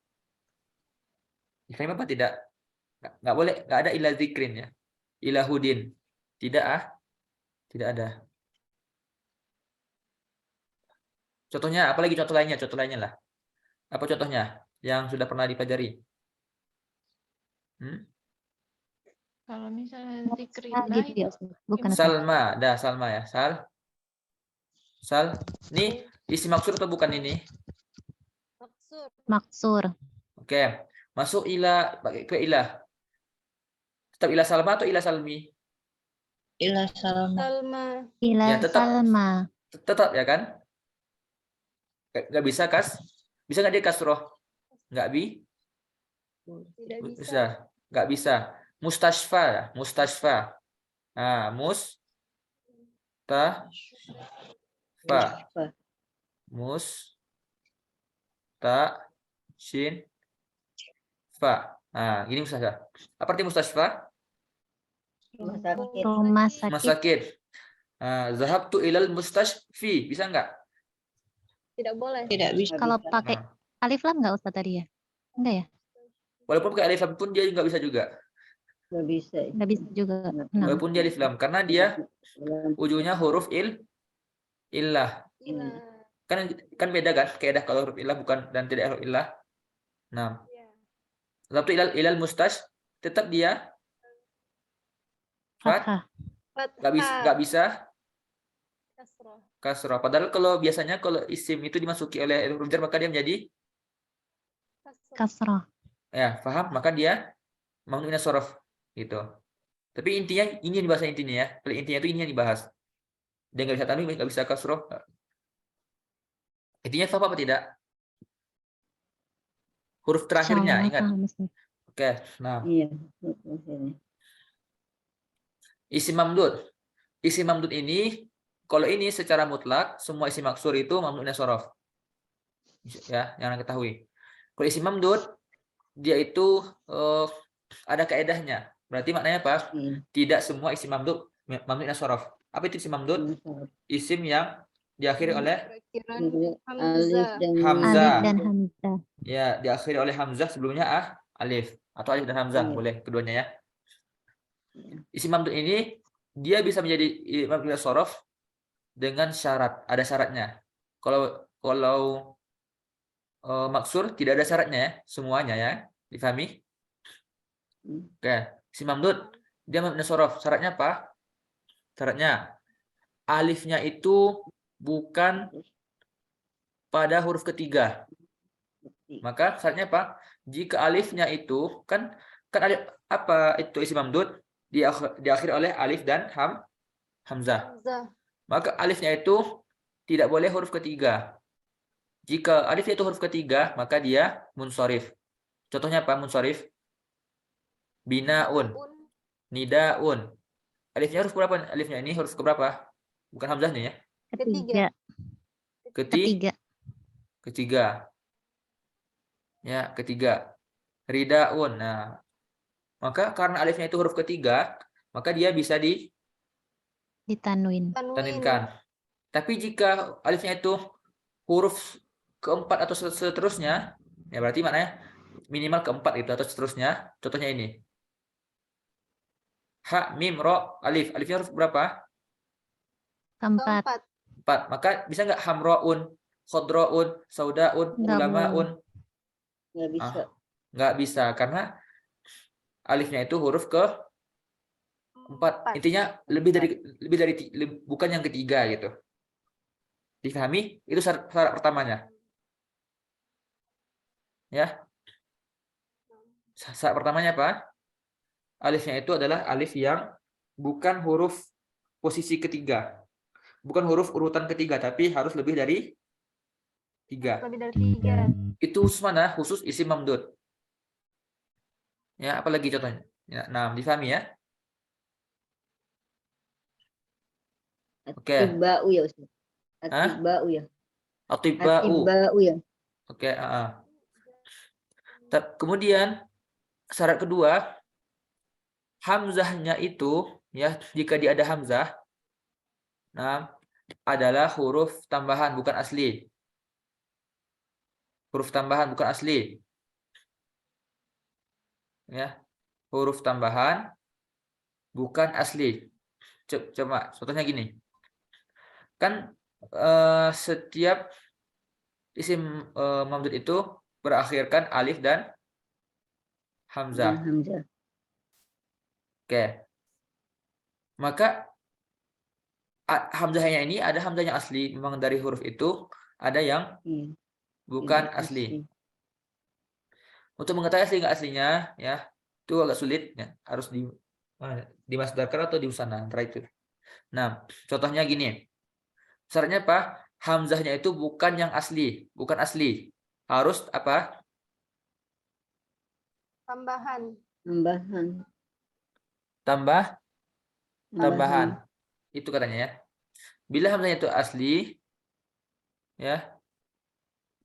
Difahami apa tidak? Nggak boleh. Nggak ada ila zikrin ya. Ilahudin. Tidak tidak ada. Contohnya, apalagi contoh lainnya lah. Apa contohnya yang sudah pernah dipelajari? Kalau misalnya Ah, zikrina gitu ya, Ustaz. Bukan Ustaz. Salma, Salma ya. Sal. Ini isim maksur atau bukan ini? Maksur. Maksur. Oke. Masuk ilah, pakai ke ilah. Tetap ilah Salma atau ilah Salmi? Ila salma. Salma. Ila Ya, tetap. Salma. Tetap ya kan? Nggak bisa bisa nggak dia kasroh? Nggak Tidak bisa. bisa. Nggak bisa. Mustashfa ya. Mustashfa. Nah, shin fa. Nah, ini mustashfa. Apa arti mustashfa? Rumah sakit. Rumah Rumah sakit. sakit. Zahabtu ilal mustashfi. Bisa nggak? Tidak boleh. Tidak bisa. Kalau pakai Nah, alif lam nggak Ustaz tadi ya? Enggak ya? walaupun pakai alif lam pun dia nggak bisa juga. Nggak bisa. Nggak bisa juga. Nah, Walaupun dia alif lam. Karena dia ujungnya huruf illah. Ilah. Kan beda kan? Kaidah kalau huruf illah bukan dan tidak huruf illah. Nah, Ya. Zahabtu ilal mustash tetap dia fathah. Fathah. nggak bisa Kasroh. kasroh. Padahal kalau biasanya kalau isim itu dimasuki oleh huruf jar maka dia menjadi Kasroh. Kasroh. ya paham, maka dia mamnu minas sorof gitu. Tapi intinya ini yang dibahas intinya ya. Kalau intinya itu ini yang dibahas. Dia nggak bisa tanwin, nggak bisa kasroh. Intinya paham apa tidak? Huruf terakhirnya Insyaallah ingat. paham, Ustaz. Oke, nah Iya. isim mamdud. Isim mamdud ini kalau ini secara mutlak semua isim maksur itu mamnu minas sorof. Ya, yang anda ketahui. Kalau isim mamdud dia itu ada kaedahnya. Berarti maknanya apa? Tidak semua isim mamdud mamnu minas sorof. Apa itu isim mamdud? Isim yang diakhiri oleh Kira-kira Alif Hamzah. dan Hamzah. Alif dan hamzah. Ya, diakhiri oleh hamzah sebelumnya alif atau alif dan hamzah, Alif. boleh keduanya ya. Isim mamdud ini dia bisa menjadi mamdu minas sorof dengan syarat, ada syaratnya. Kalau maksur tidak ada syaratnya ya, semuanya ya. Difahami? Oke, isim mamdud dia mamdu minas sorof. Syaratnya apa? Syaratnya alifnya itu bukan pada huruf ketiga. Maka syaratnya apa? Jika alifnya itu kan Apa itu isim mamdud? Diakhiri oleh alif dan hamzah. Hamzah. Maka alifnya itu tidak boleh huruf ketiga. Jika alifnya itu huruf ketiga, maka dia munsharif. Contohnya apa munsharif? Binaun, Un. nidaun. Alifnya huruf berapa? Alifnya ini huruf keberapa? Bukan hamzahnya ya. Ketiga. Ketiga. Ketiga. Ya, ketiga. Ridaun. Nah, maka karena alifnya itu huruf ketiga, maka dia bisa Ditanwin. Tanwin. ditanwinkan. Tapi jika alifnya itu huruf keempat atau seterusnya, ya berarti maknanya minimal keempat itu atau seterusnya. Contohnya ini. Ha, mim, ro, alif. Alifnya huruf berapa? Keempat. Keempat. 4. Maka bisa nggak hamroun, khodroun, saudaun, Nggak ulamaun? Nggak bisa. Nggak bisa karena alifnya itu huruf ke 4. Intinya bukan yang ketiga gitu. Difahami? Itu syarat pertamanya. Ya. Syarat pertamanya apa? Alifnya itu adalah alif yang bukan huruf posisi ketiga. Bukan huruf urutan ketiga, tapi harus lebih dari 3. Lebih dari 3. Itu khusus mana? Khusus isim mamdud. Ya, apalagi contohnya? Ya, nah, difahami ya? Oke. Atiba'u ya Ustaz. Hah? Atiba'u ya. Atiba'u. Atiba'u ya. Oke, kemudian syarat kedua, hamzahnya itu ya, jika dia ada hamzah, nah adalah huruf tambahan bukan asli. Huruf tambahan bukan asli. Ya. Huruf tambahan bukan asli. Coba contohnya gini. Kan setiap isim mamdud itu berakhirkan alif dan hamzah. Hamzah. Oke. Maka hamzahnya ini ada hamzah yang asli, memang dari huruf itu ada yang Iya. bukan Tidak asli. Untuk mengetahui asli nggak aslinya, ya itu agak sulit, ya harus dimasdarkan atau diusana antara itu. Nah, contohnya gini, syaratnya apa? Hamzahnya itu bukan yang asli, bukan asli, harus apa? Tambahan. Tambahan. Tambahan. Itu katanya ya. Bila hamzahnya itu asli, ya.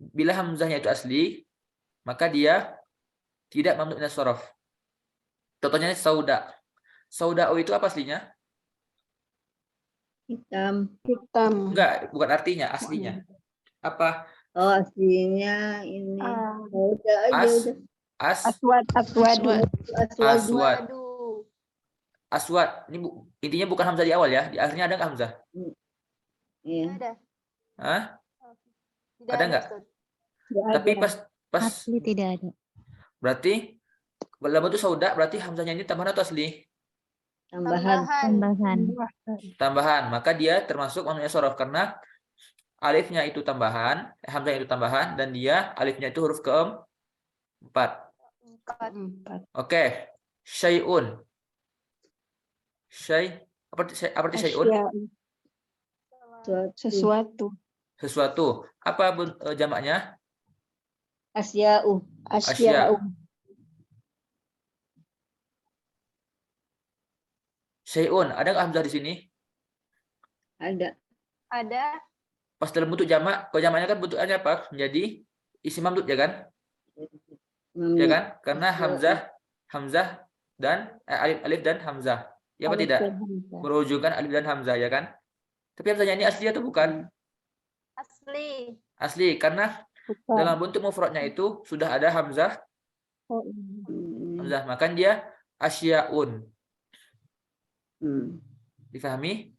Bila hamzahnya itu asli, maka dia tidak mamnu minas shorof. Contohnya sauda. Sauda'u itu apa aslinya? Hitam. Hitam. Enggak, bukan artinya, aslinya. Apa? Oh, aslinya ini. Udah aja udah. Aswad. Aswad. Aswad. Aduh. Aswad. Ini intinya bukan hamzah di awal ya. Di akhirnya ada nggak hamzah? Iya. Tidak ada. Hah? Tidak Ada nggak? Ustaz. Tapi pas Asli tidak ada. berarti dalam bentuk sauda berarti hamzahnya ini tambahan atau asli? Tambahan. Tambahan. Tambahan. Maka dia termasuk mamnu shorof karena alifnya itu tambahan, hamzahnya itu tambahan dan dia alifnya itu huruf keempat. 4. Oke. Syai'un. Apa arti syai'un? Sesuatu. Sesuatu. Apa jamaknya? Asya'u. Asya. Syai'un. Ada nggak hamzah di sini? Ada. Ada. Pas dalam bentuk jamak, kalau jamaknya kan bentukannya apa? Menjadi isim mamdud ya kan? Ya kan? Karena hamzah dan alif dan hamzah. Ya apa tidak? Merujukkan alif dan hamzah ya kan? Tapi hamzahnya ini asli atau bukan? Asli. Asli karena dalam bentuk mufradnya itu sudah ada hamzah. Hamzah, maka dia asyaun. Difahami?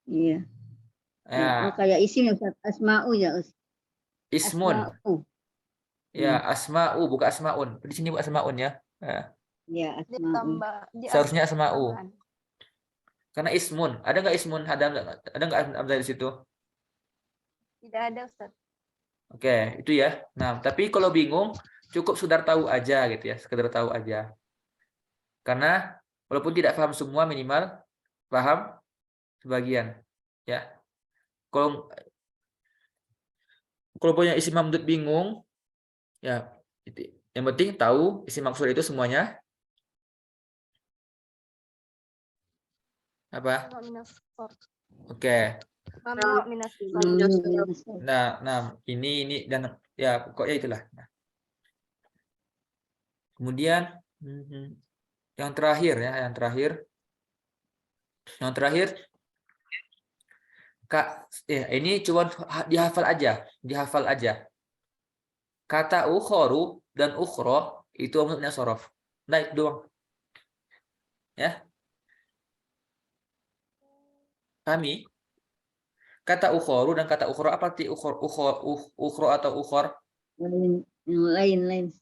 Iya. Ya, Kayak isim ya Ustaz. Asma'u ya Ustaz. ismun. Asma'u. Ya, asma'u bukan asmaun. Di sini bukan asmaun ya. Ya. Ya, asma'u. Ditambah. Seharusnya asma'u. Tambahan. Karena ismun. Ada nggak ismun? Ada nggak hamzah di situ? Tidak ada Ustaz. Oke, itu ya. Nah, tapi kalau bingung cukup sekedar tahu aja gitu ya, sekedar tahu aja. Karena walaupun tidak paham semua, minimal paham sebagian. Ya. Kalau punya isim mamdud bingung, ya yang penting tahu isim maksud itu semuanya apa? Mamnu minas sorf. Oke. Mamnu minas sorf. Nah, ini dan ya pokoknya itulah. Nah. Kemudian yang terakhir ya, yang terakhir Kak, ya ini cuma dihafal aja. Kata ukhoru dan ukhro itu maksudnya sorof. Nah, itu doang. Ya. Kami kata ukhoru dan kata ukhro apa arti ukhro atau ukhor? Yang lain.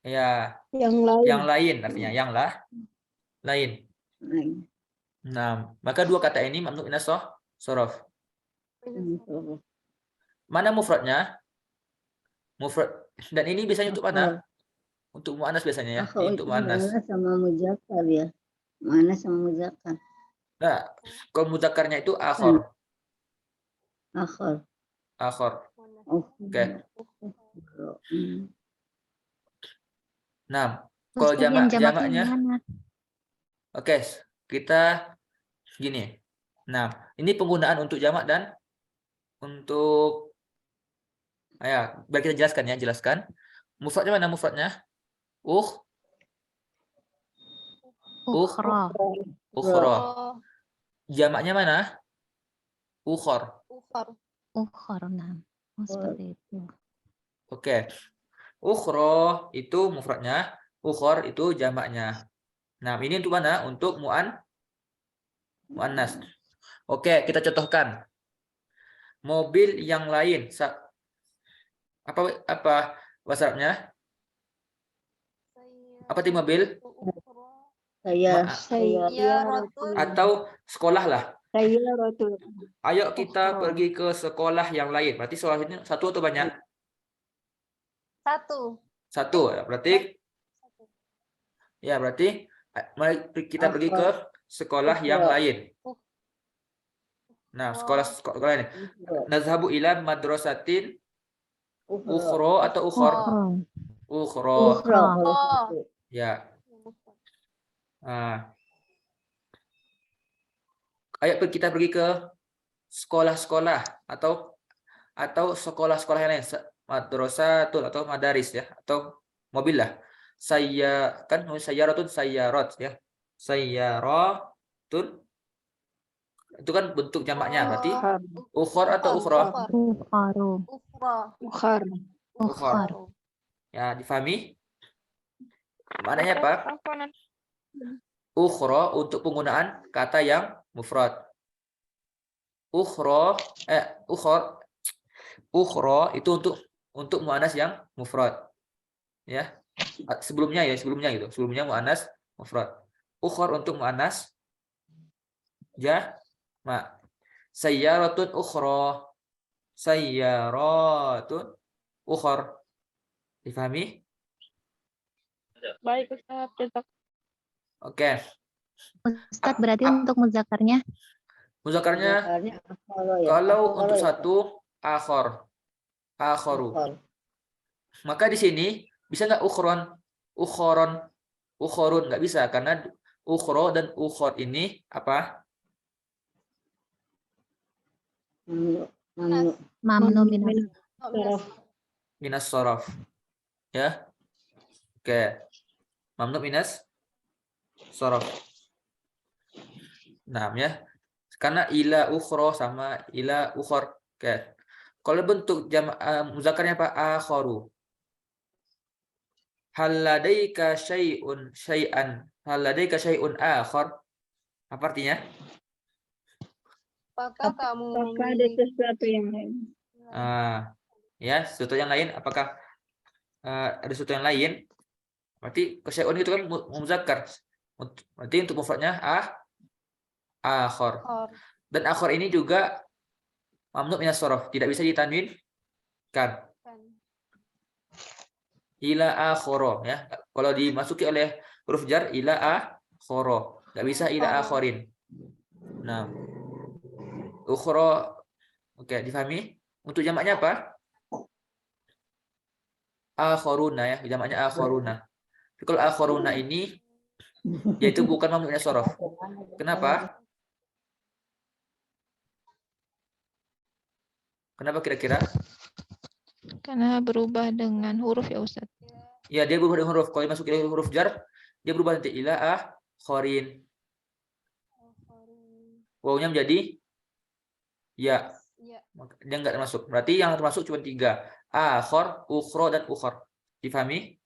Ya, Yang yang lain artinya lain. Nah, maka dua kata ini mamnu minas sorof. Mana mufradnya? Mufrad. Dan ini biasanya untuk mana? Untuk muannas biasanya ya. Ini untuk muannas. Sama muzakkar ya. Mana sama muzakkar? Nah, kalau mudzakarnya itu akhor. Akhor. Oke. Nah, kalau Ustaz, yang jamaknya mana? oke, kita gini. Nah, ini penggunaan untuk jamak dan untuk biar kita jelaskan. Mufradnya mana mufradnya? Ukhra. Ukhro. Jamaknya mana? Ukhor. Ukhra. Nah, seperti itu. Oke. Ukhro itu mufradnya, ukhor itu jamaknya. Nah, ini untuk mana? Untuk muannas. Oke, kita contohkan. Mobil yang lain. Apa bahasa Arabnya? Apa arti mobil? Atau sekolah lah. Ayo kita pergi ke sekolah yang lain. Berarti sekolah ini satu atau banyak? Satu. Berarti mari kita pergi ke sekolah yang lain. Nah, sekolah lain. Nazhabu ila madrasatin ukhro atau ukhor? Ukhro. Ya. Nah. Ayo kita pergi ke sekolah-sekolah atau sekolah-sekolah yang lain, madrasatul atau madaris ya, atau mobil lah. Sayyaratun sayyarat ya. Sayyaratun itu kan bentuk jamaknya, berarti ukhor atau ukhro? Ukhor. Ya, difahami? Maknanya apa? Ukhro untuk penggunaan kata yang mufrad. Ukhro itu untuk muannas yang mufrad. Ya. Sebelumnya gitu. Sebelumnya muannas mufrad. Ukhor untuk muannas jamak. Sayyaratun ukhro. Sayyaratun ukhor. Difahami? Baik, Ustaz. Oke. Ustaz, berarti untuk muzakarnya? Muzakarnya kalau untuk satu akhoru. Maka di sini bisa nggak ukhorun nggak bisa karena ukhro dan ukhor ini apa? Mamnu Minas sorof. Ya. Oke. Mamnu minas sorof. Nah, ya. Karena ila ukhro sama ila ukhor. Oke. Kalau bentuk muzakarnya apa? Akhoru. Hal ladaika syai'an. Hal ladaika syai'un akhor. Apa artinya? Apakah kamu Apakah ada sesuatu yang lain? Ya, sesuatu yang lain. Apakah ada sesuatu yang lain? Berarti syai'un itu kan muzakkar. Berarti untuk mufradnya akhor. Dan akhor ini juga mamnu minas sorof, tidak bisa ditanwinkan. Ila akhoro ya. Kalau dimasuki oleh huruf jar ila khoro. Nggak bisa ila akhorin. Nah, ukhro. Oke, difahami? Untuk jamaknya apa? Akhoruna ya, jamaknya akhoruna. Tapi kalau akhoruna ini yaitu bukan mamnu min as-shorof. Kenapa? Kenapa kira-kira? Karena berubah dengan huruf ya Ustadz. Ya, dia berubah dengan huruf. Kalau masuk ke huruf jar, dia berubah nanti ila akhorin. Wawunya menjadi ya. Ya. Dia nggak termasuk. Berarti yang termasuk cuma 3. Akhor, ukhro, dan ukhor. Difahami?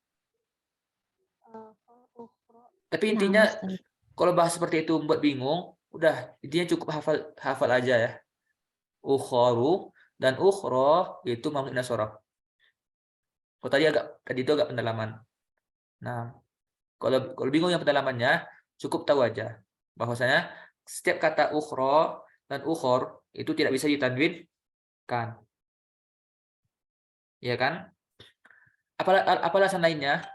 Tapi Nah, intinya Ustaz. kalau bahas seperti itu membuat bingung, udah intinya cukup hafal aja ya. Ukhoru dan ukhro itu mamnu min as-shorof. Kalau tadi itu agak pendalaman. Nah, kalau bingung yang pendalamannya, cukup tahu aja bahwasanya setiap kata ukhro dan ukhor itu tidak bisa ditanwinkan. Ya kan? Apa alasan lainnya?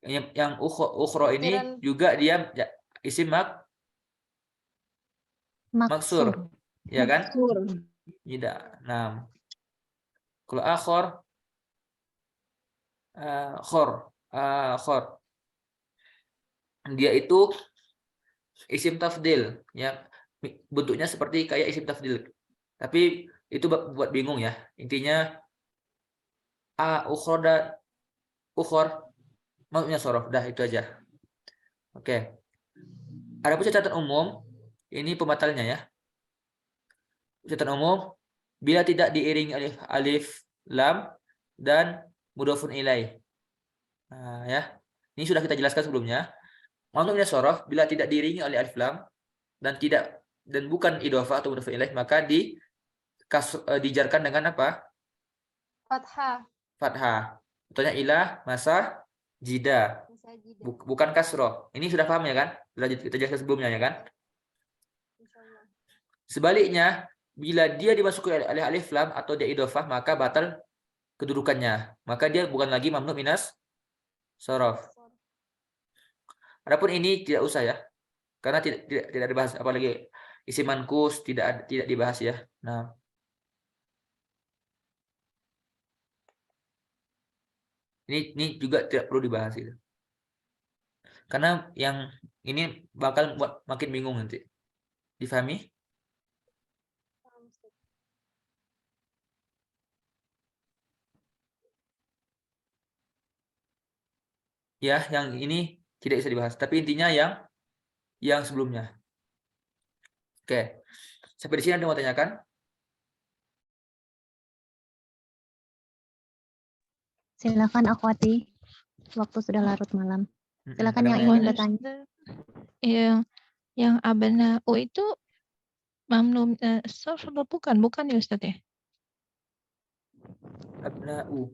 Yang ukhro ini juga dia isim maksur. Ya kan? Tidak. Nah, kalau akhor khor dia itu isim tafdil ya, bentuknya seperti kayak isim tafdil. Tapi itu buat bingung ya. Intinya ukhro dan ukhor maksudnya shorof. Dah itu aja. Oke. Ada pun catatan umum, ini pembatalnya ya. Catatan umum bila tidak diiringi alif lam dan mudhofun ilaih. Nah, ya. Ini sudah kita jelaskan sebelumnya. Mamnu min as-shorof bila tidak diiringi oleh alif lam dan bukan idhofah atau mudhofun ilaih, maka dijarkan dengan apa? Fathah. Contohnya ilah masa jida. Bukan kasroh. Ini sudah paham ya kan? Sudah kita jelaskan sebelumnya ya kan? Sebaliknya, bila dia dimasuki oleh alif lam atau dia idhofah, maka batal kedudukannya. Maka dia bukan lagi mamnu minas shorof. Adapun ini tidak usah ya. Karena tidak dibahas, apalagi isim mankus tidak dibahas ya. Nah, ini juga tidak perlu dibahas itu. Karena yang ini bakal buat makin bingung nanti. Difahami? Ya, yang ini tidak bisa dibahas. Tapi intinya yang sebelumnya. Oke. Sampai di sini ada yang mau tanyakan? Silakan akhwati. Waktu sudah larut malam. Silakan Ada yang mau ingin tanyakan? bertanya. Yang abna'u itu mamnu shorof bukan ya Ustadz ya? Abna'u.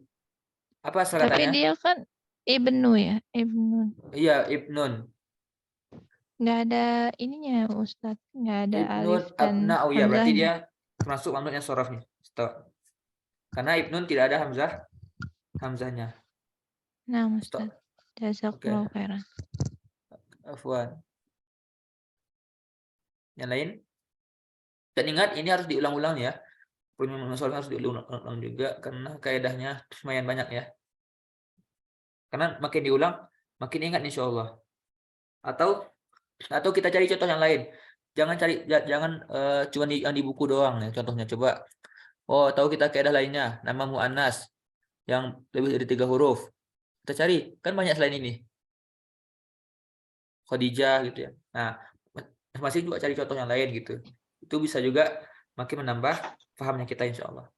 Apa salah Tapi katanya? dia kan ibnu ya, ibnu. Iya, ibnun. Nggak ada ininya Ustadz, nggak ada Ibnun alif dan abna'u ya, berarti hamzahnya. dia termasuk mamnunya shorof nih. Stop. Karena ibnun tidak ada hamzahnya. Nah, Stop. Ustadz. Jazakallahu khairan. Afwan. Yang lain? Dan ingat ini harus diulang-ulang ya. Penyusunan soalnya harus diulang juga karena kaidahnya lumayan banyak ya. Karena makin diulang, makin ingat insya Allah. Atau kita cari contoh yang lain. Jangan cuma yang di buku doang ya. Contohnya coba. Oh, tahu kita kaidah lainnya, nama muannas yang lebih dari 3 huruf. Kita cari, kan banyak selain ini. Khadijah gitu ya. Nah, masih juga cari contoh yang lain gitu. Itu bisa juga makin menambah pahamnya kita insya Allah.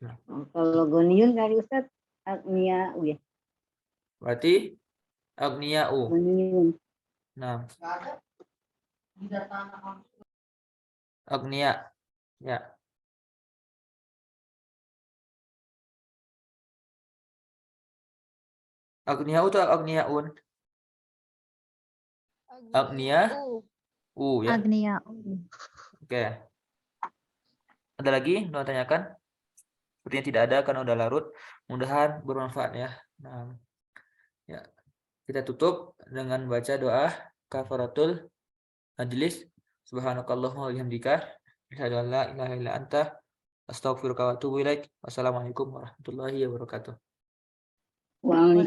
Nah. Kalau goniun kali Ustaz, agnia ya. Berarti agnia'u. Goniun. Nah. Agnia. Ya. Agnia'u atau agnia'un? Agnia. Ya. Agnia. Oke. Ada lagi mau tanyakan? Sepertinya tidak ada karena udah larut. Mudah-mudahan bermanfaat ya. Nah, ya. Kita tutup dengan baca doa kafaratul majlis. Subhanakallahumma wa bihamdika asyhadu an la ilaha illa anta astaghfiruka wa atubu ilaik. Wassalamualaikum warahmatullahi wabarakatuh. Waalaikumsalam.